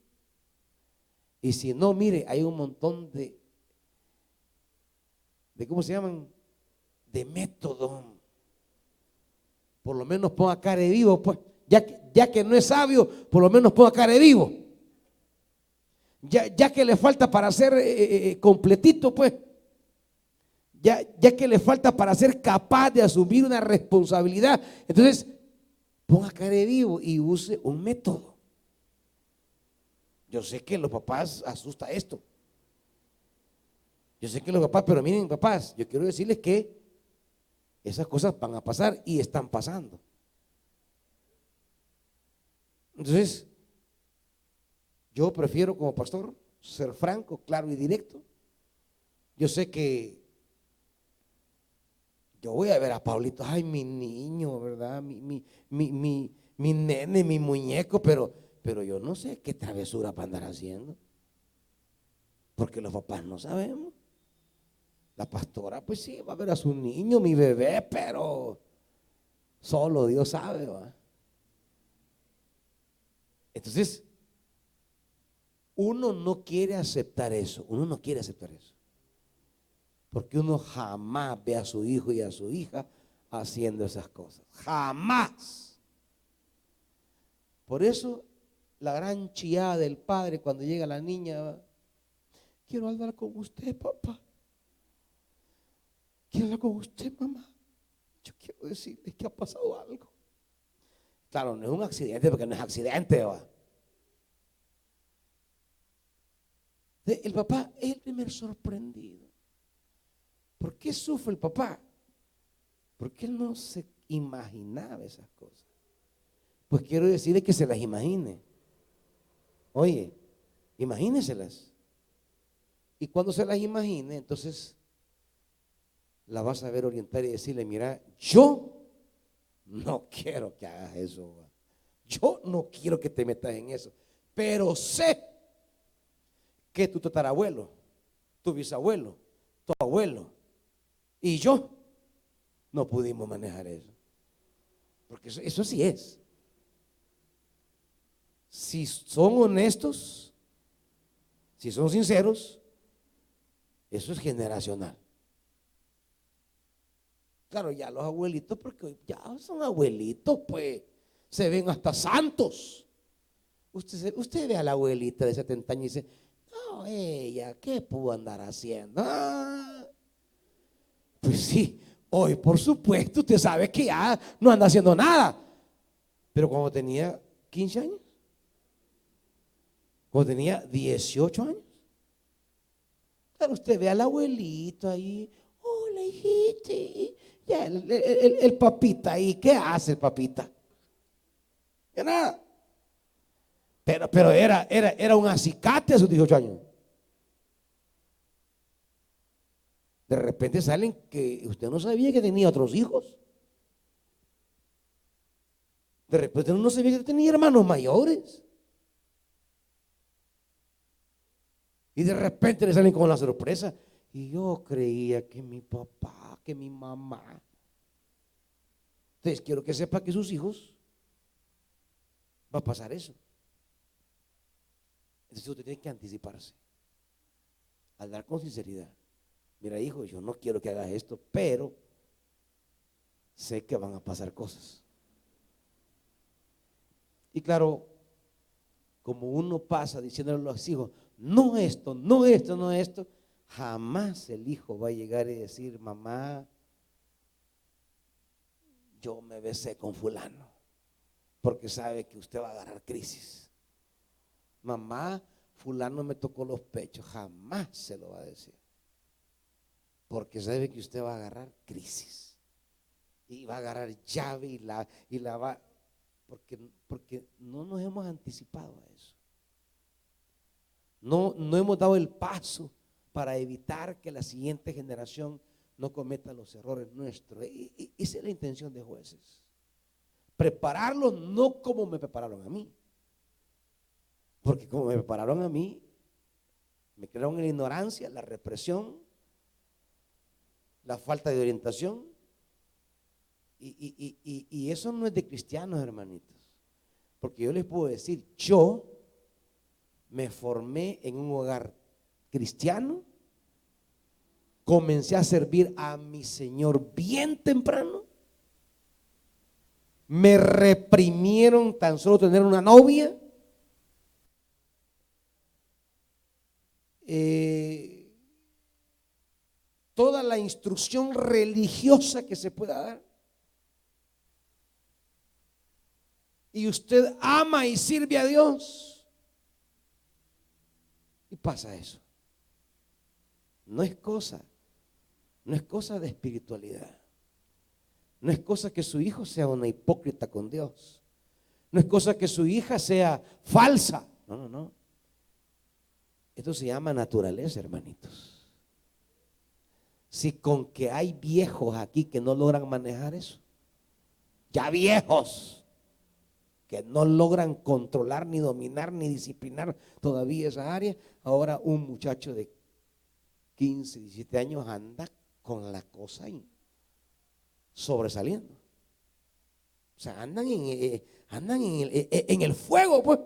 Y si no, mire, hay un montón de ¿cómo se llaman? De método. Por lo menos ponga cara de vivo, pues. Ya que no es sabio, por lo menos ponga cara de vivo. Ya que le falta para ser completito, pues. Ya que le falta para ser capaz de asumir una responsabilidad. Entonces, ponga cara de vivo y use un método. Yo sé que los papás asusta esto. Yo sé que los papás, pero miren, papás, yo quiero decirles que esas cosas van a pasar y están pasando. Entonces, yo prefiero como pastor ser franco, claro y directo. Yo sé que yo voy a ver a Pablito, ay, mi niño, ¿verdad? Mi nene, mi muñeco, pero yo no sé qué travesura va a andar haciendo. Porque los papás no sabemos. La pastora, pues sí, va a ver a su niño, mi bebé, pero solo Dios sabe, ¿va? Entonces, uno no quiere aceptar eso. Porque uno jamás ve a su hijo y a su hija haciendo esas cosas. Jamás. Por eso, la gran chillada del padre cuando llega la niña, ¿va? Quiero hablar con usted, papá. Quiero hablar con usted, mamá. Yo quiero decirles que ha pasado algo. Claro, no es un accidente porque no es accidente, ¿va? El papá es el primer sorprendido. ¿Por qué sufre el papá? Porque él no se imaginaba esas cosas. Pues quiero decirle que se las imagine. Oye, imagíneselas. Y cuando se las imagine, entonces la vas a ver orientar y decirle, mira, yo no quiero que hagas eso. Yo no quiero que te metas en eso. Pero sé que tu tatarabuelo, tu bisabuelo, tu abuelo y yo no pudimos manejar eso. Porque eso sí es. si son honestos, si son sinceros, eso es generacional. Claro, ya los abuelitos, porque ya son abuelitos, pues se ven hasta santos. Usted ve a la abuelita de 70 años y dice, no, ella, ¿qué pudo andar haciendo? Pues sí, hoy por supuesto usted sabe que ya no anda haciendo nada. Pero cuando tenía 15 años, cuando tenía 18 años, claro, usted ve al abuelito ahí, hola hijita, ya el papita ahí, ¿qué hace el papita? Que nada. Pero era un acicate a sus 18 años. De repente salen que usted no sabía que tenía otros hijos. De repente uno no sabía que tenía hermanos mayores. Y de repente le salen con la sorpresa. Y yo creía que mi papá, que mi mamá. Entonces quiero que sepa que sus hijos va a pasar eso. Entonces usted tiene que anticiparse. Hablar con sinceridad. Mira, hijo, yo no quiero que hagas esto, pero sé que van a pasar cosas. Y claro, como uno pasa diciéndole a los hijos, no esto, no esto, no esto, jamás el hijo va a llegar y decir, mamá, yo me besé con fulano, porque sabe que usted va a agarrar crisis. Mamá, fulano me tocó los pechos, jamás se lo va a decir, porque sabe que usted va a agarrar crisis y va a agarrar llave y la va, porque no nos hemos anticipado a eso. No hemos dado el paso para evitar que la siguiente generación no cometa los errores nuestros. Y esa es la intención de Jueces. Prepararlos no como me prepararon a mí. Porque como me prepararon a mí, me crearon en la ignorancia, la represión, la falta de orientación. Y eso no es de cristianos, hermanitos. Porque yo les puedo decir, yo me formé en un hogar cristiano, comencé a servir a mi Señor bien temprano, me reprimieron tan solo tener una novia, toda la instrucción religiosa que se pueda dar. Y usted ama y sirve a Dios. Y pasa eso. No es cosa de espiritualidad. No es cosa que su hijo sea una hipócrita con Dios. No es cosa que su hija sea falsa. No. Esto se llama naturaleza, hermanitos. Si con que hay viejos aquí que no logran manejar eso, ya viejos que no logran controlar, ni dominar, ni disciplinar todavía esa área, ahora un muchacho de 15, 17 años anda con la cosa ahí, sobresaliendo. O sea, andan en el fuego, pues.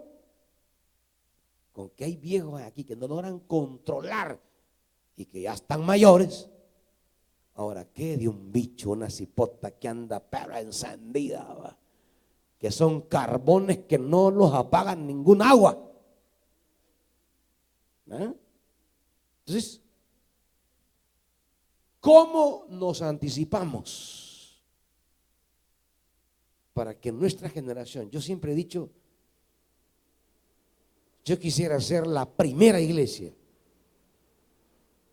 Con que hay viejos aquí que no logran controlar y que ya están mayores. Ahora, ¿qué de un bicho, una cipota que anda pero encendida, va? Que son carbones que no los apagan ningún agua. Entonces, ¿cómo nos anticipamos para que nuestra generación? Yo siempre he dicho, yo quisiera ser la primera iglesia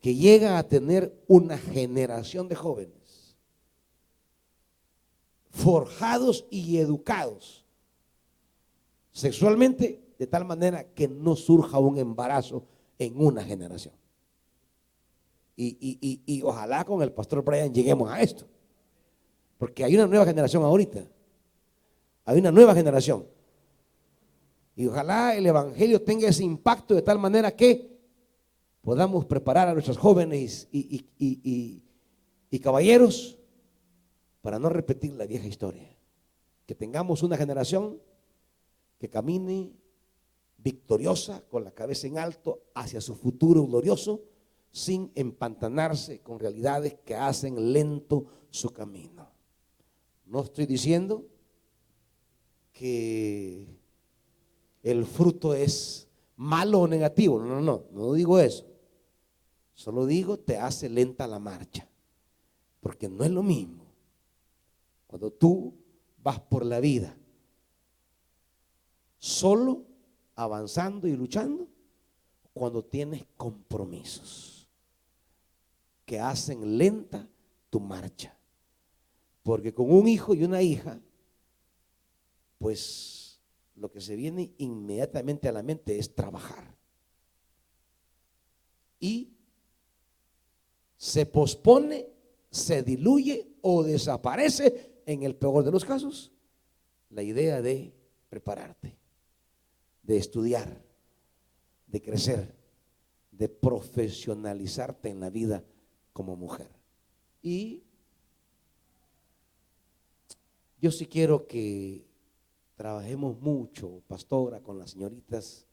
que llega a tener una generación de jóvenes forjados y educados sexualmente de tal manera que no surja un embarazo en una generación. Y ojalá con el pastor Brian lleguemos a esto, porque hay una nueva generación ahorita, hay una nueva generación, y ojalá el evangelio tenga ese impacto de tal manera que podamos preparar a nuestros jóvenes y caballeros para no repetir la vieja historia. Que tengamos una generación que camine victoriosa, con la cabeza en alto, hacia su futuro glorioso, sin empantanarse con realidades que hacen lento su camino. No estoy diciendo que el fruto es malo o negativo, no digo eso. Solo digo, te hace lenta la marcha, porque no es lo mismo cuando tú vas por la vida solo, avanzando y luchando, cuando tienes compromisos que hacen lenta tu marcha. Porque con un hijo y una hija, pues lo que se viene inmediatamente a la mente es trabajar. Y se pospone, se diluye o desaparece, en el peor de los casos, la idea de prepararte, de estudiar, de crecer, de profesionalizarte en la vida como mujer. Y yo sí quiero que trabajemos mucho, pastora, con las señoritas,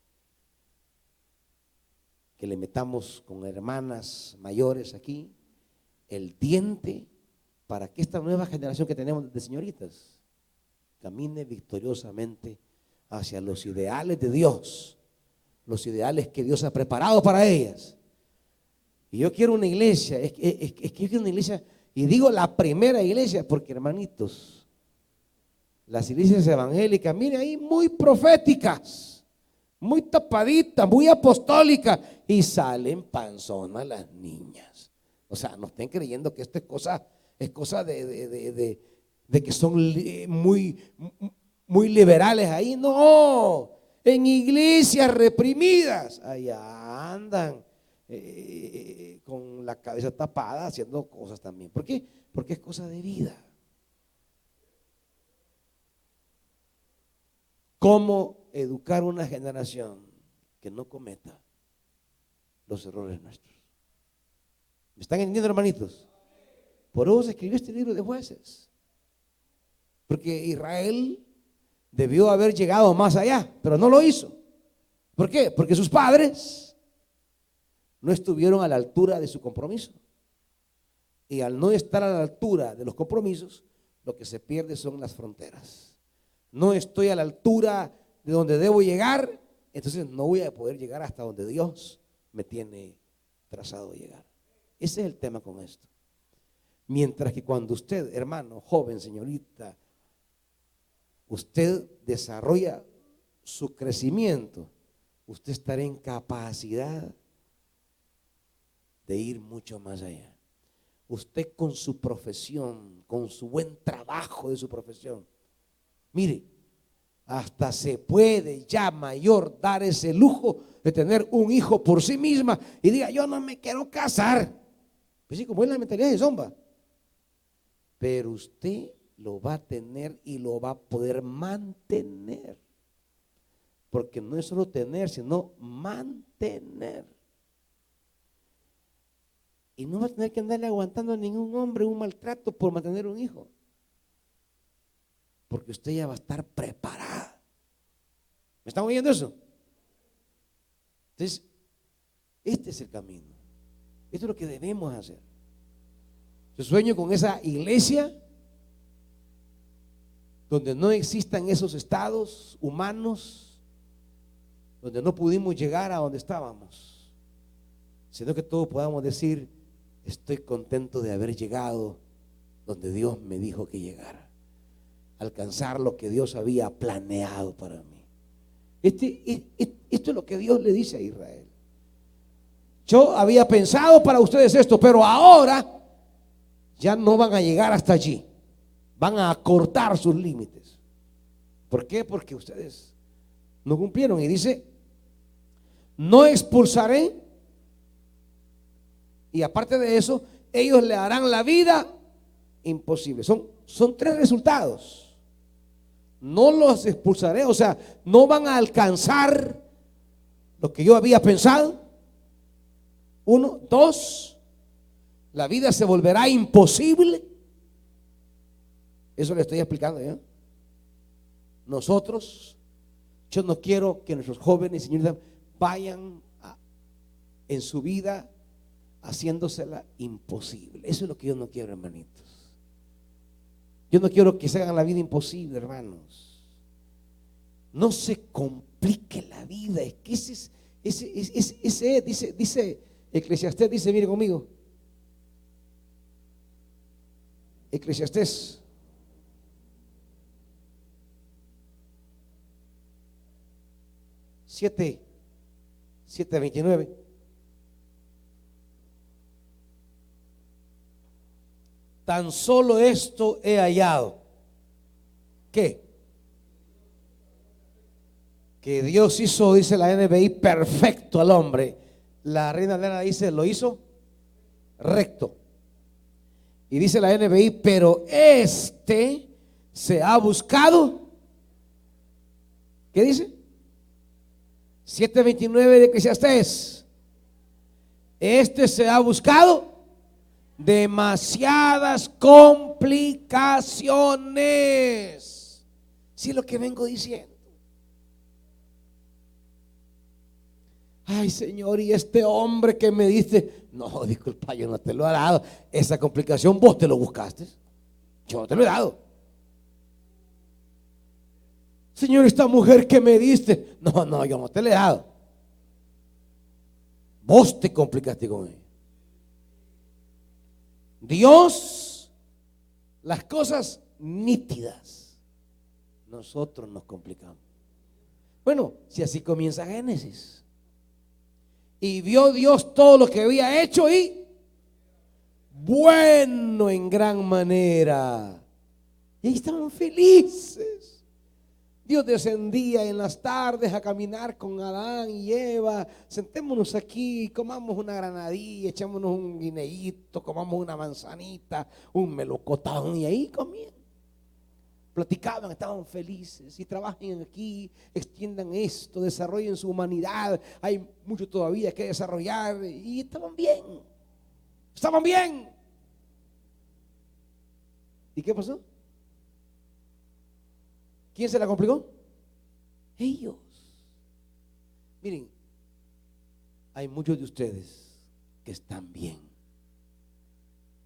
que le metamos con hermanas mayores aquí el diente para que esta nueva generación que tenemos de señoritas camine victoriosamente hacia los ideales de Dios, los ideales que Dios ha preparado para ellas. Y yo quiero una iglesia, es que yo quiero una iglesia, y digo la primera iglesia, porque hermanitos, las iglesias evangélicas, miren ahí, muy proféticas, muy tapaditas, muy apostólicas, y salen panzonas las niñas. O sea, no estén creyendo que esto es cosa de que son muy liberales ahí. No, en iglesias reprimidas, allá andan con la cabeza tapada haciendo cosas también. ¿Por qué? Porque es cosa de vida. ¿Cómo educar una generación que no cometa los errores nuestros? ¿Me están entendiendo, hermanitos? Por eso se escribió este libro de Jueces, porque Israel debió haber llegado más allá, pero no lo hizo. ¿Por qué? Porque sus padres no estuvieron a la altura de su compromiso, y al no estar a la altura de los compromisos, lo que se pierde son las fronteras. No estoy a la altura de donde debo llegar, entonces no voy a poder llegar hasta donde Dios me tiene trazado llegar. Ese es el tema con esto. Mientras que cuando usted, hermano, joven, señorita, usted desarrolla su crecimiento, usted estará en capacidad de ir mucho más allá. Usted con su profesión, con su buen trabajo de su profesión, mire, hasta se puede ya mayor dar ese lujo de tener un hijo por sí misma y diga, yo no me quiero casar. Pues sí, como es la mentalidad de Zomba. Pero usted lo va a tener y lo va a poder mantener. Porque no es solo tener, sino mantener. Y no va a tener que andarle aguantando a ningún hombre un maltrato por mantener un hijo. Porque usted ya va a estar preparada. ¿Me están oyendo eso? Entonces, este es el camino. Esto es lo que debemos hacer. Yo sueño con esa iglesia donde no existan esos estados humanos, donde no pudimos llegar a donde estábamos, sino que todos podamos decir, estoy contento de haber llegado donde Dios me dijo que llegara, alcanzar lo que Dios había planeado para mí. Esto es lo que Dios le dice a Israel. Yo había pensado para ustedes esto, pero ahora ya no van a llegar hasta allí. Van a acortar sus límites. ¿Por qué? Porque ustedes no cumplieron. Y dice, no expulsaré. Y aparte de eso, ellos le harán la vida imposible. Son tres resultados. No los expulsaré, o sea, no van a alcanzar lo que yo había pensado. 1, 2, la vida se volverá imposible. Eso le estoy explicando yo. Nosotros Yo no quiero que nuestros jóvenes, señoritas, vayan en su vida haciéndosela imposible. Eso es lo que yo no quiero, hermanitos. Yo no quiero que se hagan la vida imposible, hermanos. No se complique la vida. Es que ese dice Eclesiastés, dice, mire conmigo. Eclesiastés 7:29. Tan solo esto he hallado. ¿Qué? Que Dios hizo, dice la NBI, perfecto al hombre. La Reina Valera dice, lo hizo recto. Y dice la NBI, pero se ha buscado. ¿Qué dice? 7:29 de Eclesiastés. Se ha buscado demasiadas complicaciones. Si es lo que vengo diciendo. Ay, Señor, y este hombre que me dice, no, disculpa, yo no te lo he dado. Esa complicación vos te lo buscaste. Yo no te lo he dado. Señor, esta mujer que me diste, no, yo no te la he dado. Vos te complicaste con ella. Dios, las cosas nítidas, nosotros nos complicamos. Bueno, si así comienza Génesis. Y vio Dios todo lo que había hecho y bueno en gran manera. Y ahí estaban felices. Dios descendía en las tardes a caminar con Adán y Eva. Sentémonos aquí, comamos una granadilla, echémonos un guineíto, comamos una manzanita, un melocotón, y ahí comían. Platicaban, estaban felices. Y trabajen aquí, extiendan esto, desarrollen su humanidad. Hay mucho todavía que desarrollar. Y estaban bien. Estaban bien. ¿Y qué pasó? ¿Quién se la complicó? Ellos. Miren, hay muchos de ustedes que están bien.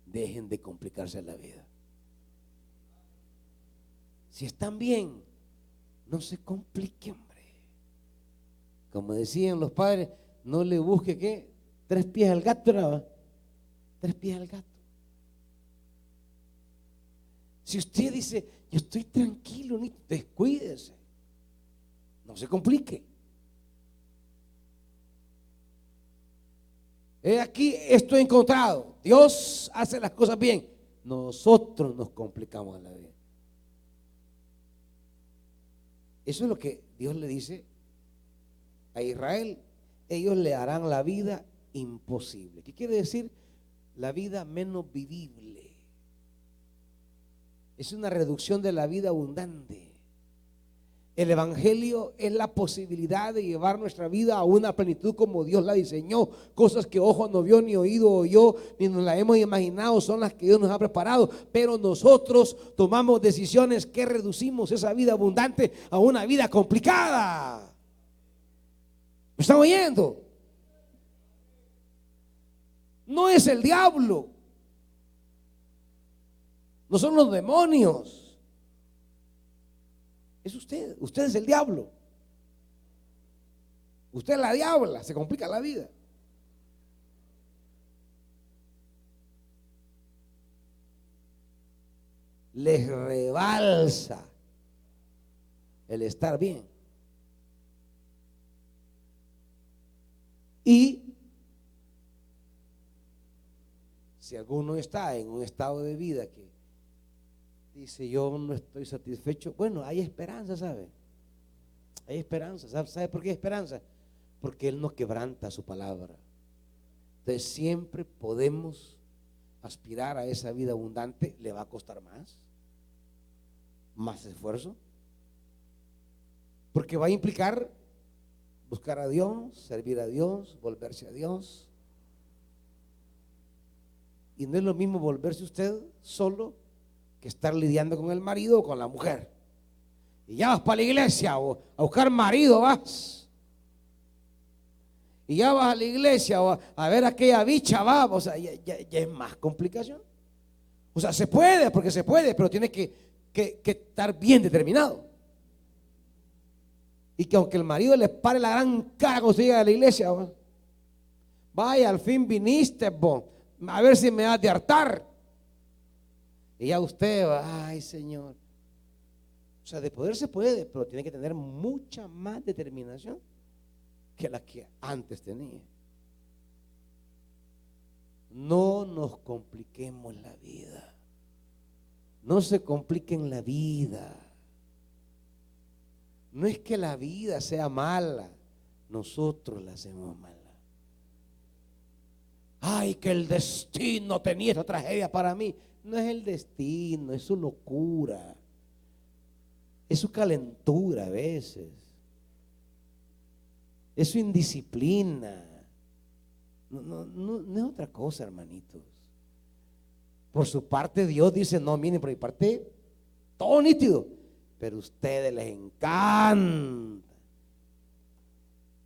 Dejen de complicarse la vida. Si están bien, no se complique, hombre. Como decían los padres, no le busque ¿qué? 3 pies al gato, ¿no? 3 pies al gato. Si usted dice, yo estoy tranquilo, ni descuídese, no se complique. He aquí esto he encontrado. Dios hace las cosas bien. Nosotros nos complicamos la vida. Eso es lo que Dios le dice a Israel. Ellos le harán la vida imposible. ¿Qué quiere decir? La vida menos vivible. Es una reducción de la vida abundante. El evangelio es la posibilidad de llevar nuestra vida a una plenitud como Dios la diseñó. Cosas que ojo no vio, ni oído oyó, ni nos la hemos imaginado, son las que Dios nos ha preparado. Pero nosotros tomamos decisiones que reducimos esa vida abundante a una vida complicada. ¿Me están oyendo? No es el diablo, no son los demonios. Es usted es el diablo. Usted es la diabla, se complica la vida. Les rebalsa el estar bien. Y si alguno está en un estado de vida que dice yo no estoy satisfecho, bueno, hay esperanza, ¿sabe? Hay esperanza. ¿Sabe por qué hay esperanza? Porque Él no quebranta su palabra. Entonces siempre podemos aspirar a esa vida abundante. ¿Le va a costar más esfuerzo? Porque va a implicar buscar a Dios, servir a Dios, volverse a Dios. Y no es lo mismo volverse usted solo que estar lidiando con el marido o con la mujer. Y ya vas para la iglesia o a buscar marido vas. Y ya vas a la iglesia o a ver a aquella bicha, va. O sea, ya es más complicación. O sea, se puede, porque se puede, pero tiene que estar bien determinado. Y que aunque el marido le pare la gran cara cuando se llega a la iglesia, ¿va? Vaya, al fin viniste, bo, a ver si me has de hartar. Y ya usted va, ay Señor. O sea, de poder se puede, pero tiene que tener mucha más determinación que la que antes tenía. No nos compliquemos la vida. No se compliquen la vida. No es que la vida sea mala, nosotros la hacemos mala. Ay, que el destino tenía esa tragedia para mí. No es el destino, es su locura, es su calentura a veces, es su indisciplina. No es otra cosa, hermanitos. Por su parte Dios dice, no, miren, por mi parte todo nítido, pero a ustedes les encanta.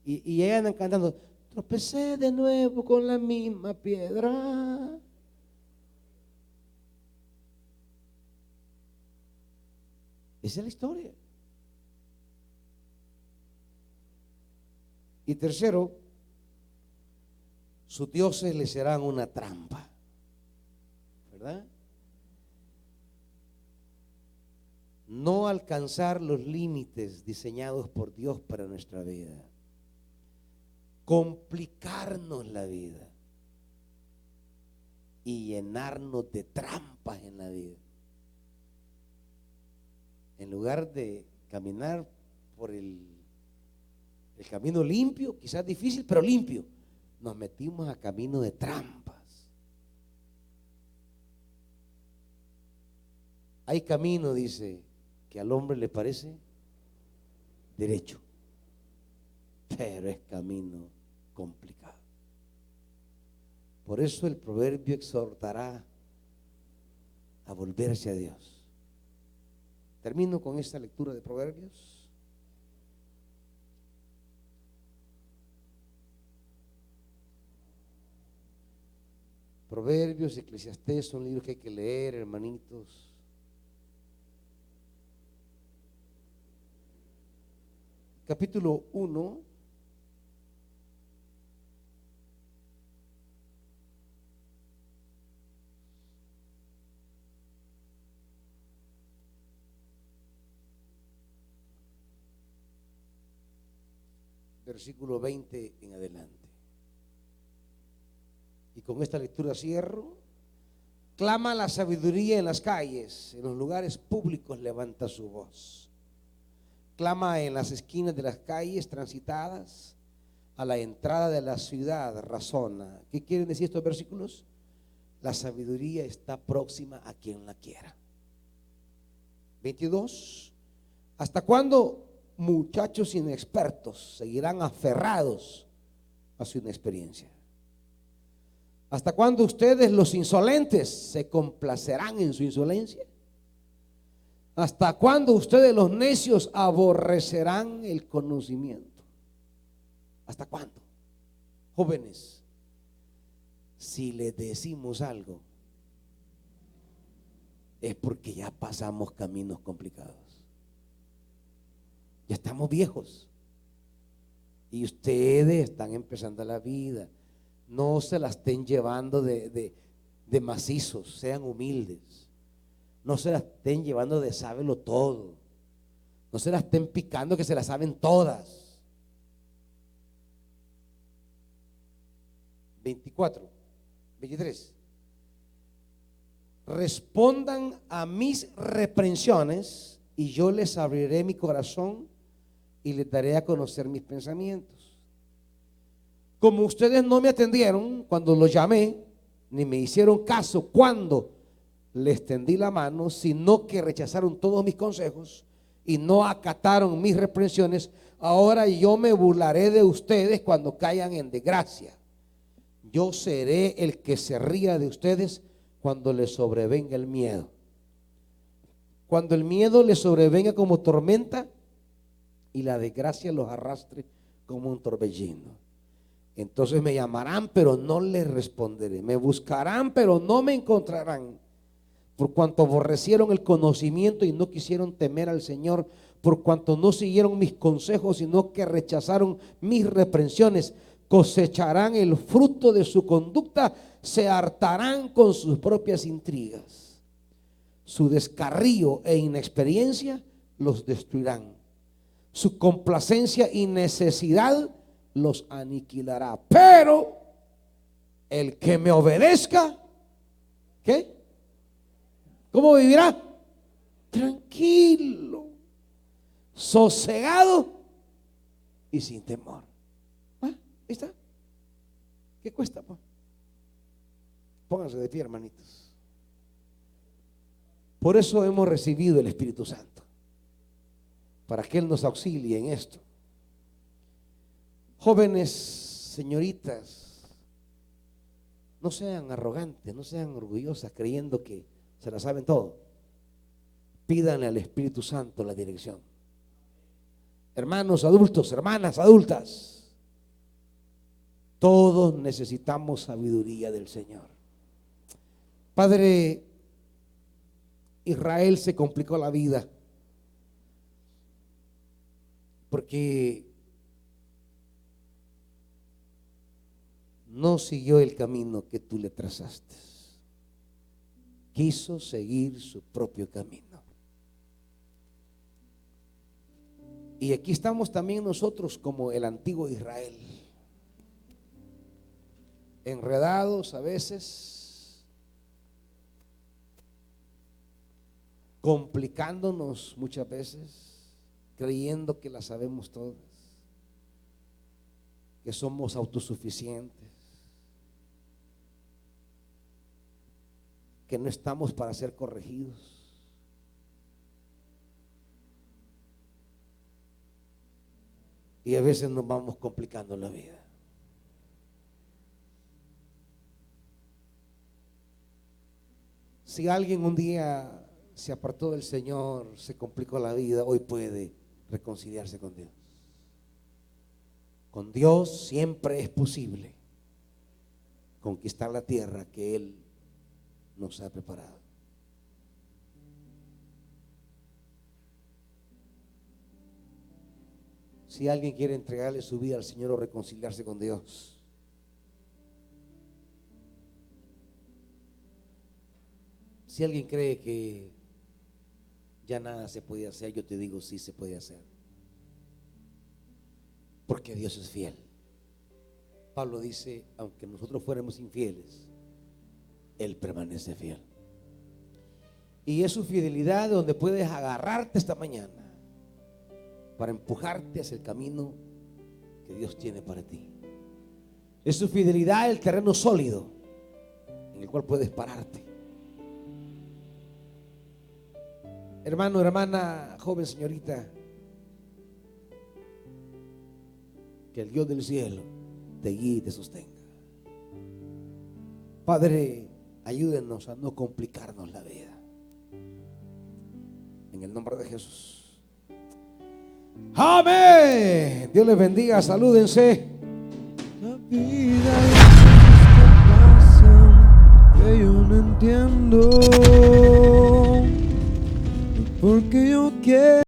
Y ellos andan cantando, tropecé de nuevo con la misma piedra. Esa es la historia. Y tercero, sus dioses les serán una trampa, ¿verdad? No alcanzar los límites diseñados por Dios para nuestra vida. Complicarnos la vida y llenarnos de trampas en la vida. En lugar de caminar por el camino limpio, quizás difícil, pero limpio, nos metimos a camino de trampas. Hay camino, dice, que al hombre le parece derecho, pero es camino complicado. Por eso el proverbio exhortará a volverse a Dios. Termino con esta lectura de Proverbios. Proverbios y Eclesiastés son libros que hay que leer, hermanitos. Capítulo 1. Versículo 20 en adelante. Y con esta lectura cierro. Clama la sabiduría en las calles, en los lugares públicos levanta su voz. Clama en las esquinas de las calles transitadas, a la entrada de la ciudad razona. ¿Qué quieren decir estos versículos? La sabiduría está próxima a quien la quiera. 22. ¿Hasta cuándo muchachos inexpertos seguirán aferrados a su inexperiencia? ¿Hasta cuándo ustedes, los insolentes, se complacerán en su insolencia? ¿Hasta cuándo ustedes, los necios, aborrecerán el conocimiento? ¿Hasta cuándo? Jóvenes, si les decimos algo, es porque ya pasamos caminos complicados. Ya estamos viejos y ustedes están empezando la vida. No se la estén llevando de macizos, sean humildes. No se la estén llevando de sábelo todo. No se la estén picando que se la saben todas. 24, 23. Respondan a mis reprensiones y yo les abriré mi corazón y les daré a conocer mis pensamientos. Como ustedes no me atendieron cuando los llamé, ni me hicieron caso cuando les tendí la mano, sino que rechazaron todos mis consejos y no acataron mis reprensiones, ahora yo me burlaré de ustedes cuando caigan en desgracia. Yo seré el que se ría de ustedes cuando les sobrevenga el miedo. Cuando el miedo les sobrevenga como tormenta y la desgracia los arrastre como un torbellino. Entonces me llamarán, pero no les responderé. Me buscarán, pero no me encontrarán. Por cuanto aborrecieron el conocimiento y no quisieron temer al Señor, por cuanto no siguieron mis consejos, sino que rechazaron mis reprensiones, cosecharán el fruto de su conducta, se hartarán con sus propias intrigas. Su descarrío e inexperiencia los destruirán. Su complacencia y necesidad los aniquilará. Pero el que me obedezca, ¿qué? ¿Cómo vivirá? Tranquilo, sosegado y sin temor. Ahí está. ¿Qué cuesta, pues? Pónganse de pie, hermanitos. Por eso hemos recibido el Espíritu Santo, para que Él nos auxilie en esto. Jóvenes, señoritas, no sean arrogantes, no sean orgullosas creyendo que se la saben todo. Pídanle al Espíritu Santo la dirección. Hermanos adultos, hermanas adultas, todos necesitamos sabiduría del Señor. Padre, Israel se complicó la vida porque no siguió el camino que tú le trazaste. Quiso seguir su propio camino. Y aquí estamos también nosotros como el antiguo Israel, enredados a veces, complicándonos muchas veces, creyendo que la sabemos todas, que somos autosuficientes, que no estamos para ser corregidos. Y a veces nos vamos complicando la vida. Si alguien un día se apartó del Señor, se complicó la vida, hoy puede reconciliarse con Dios. Con Dios siempre es posible conquistar la tierra que Él nos ha preparado. Si alguien quiere entregarle su vida al Señor o reconciliarse con Dios, si alguien cree que ya nada se puede hacer, yo te digo sí se puede hacer, porque Dios es fiel. Pablo dice, aunque nosotros fuéramos infieles, Él permanece fiel. Y es su fidelidad donde puedes agarrarte esta mañana para empujarte hacia el camino que Dios tiene para ti. Es su fidelidad el terreno sólido en el cual puedes pararte. Hermano, hermana, joven, señorita, que el Dios del cielo te guíe y te sostenga. Padre, ayúdenos a no complicarnos la vida. En el nombre de Jesús. Amén. Dios les bendiga, salúdense. La vida y las cosas que pasan, que yo no entiendo, porque yo quiero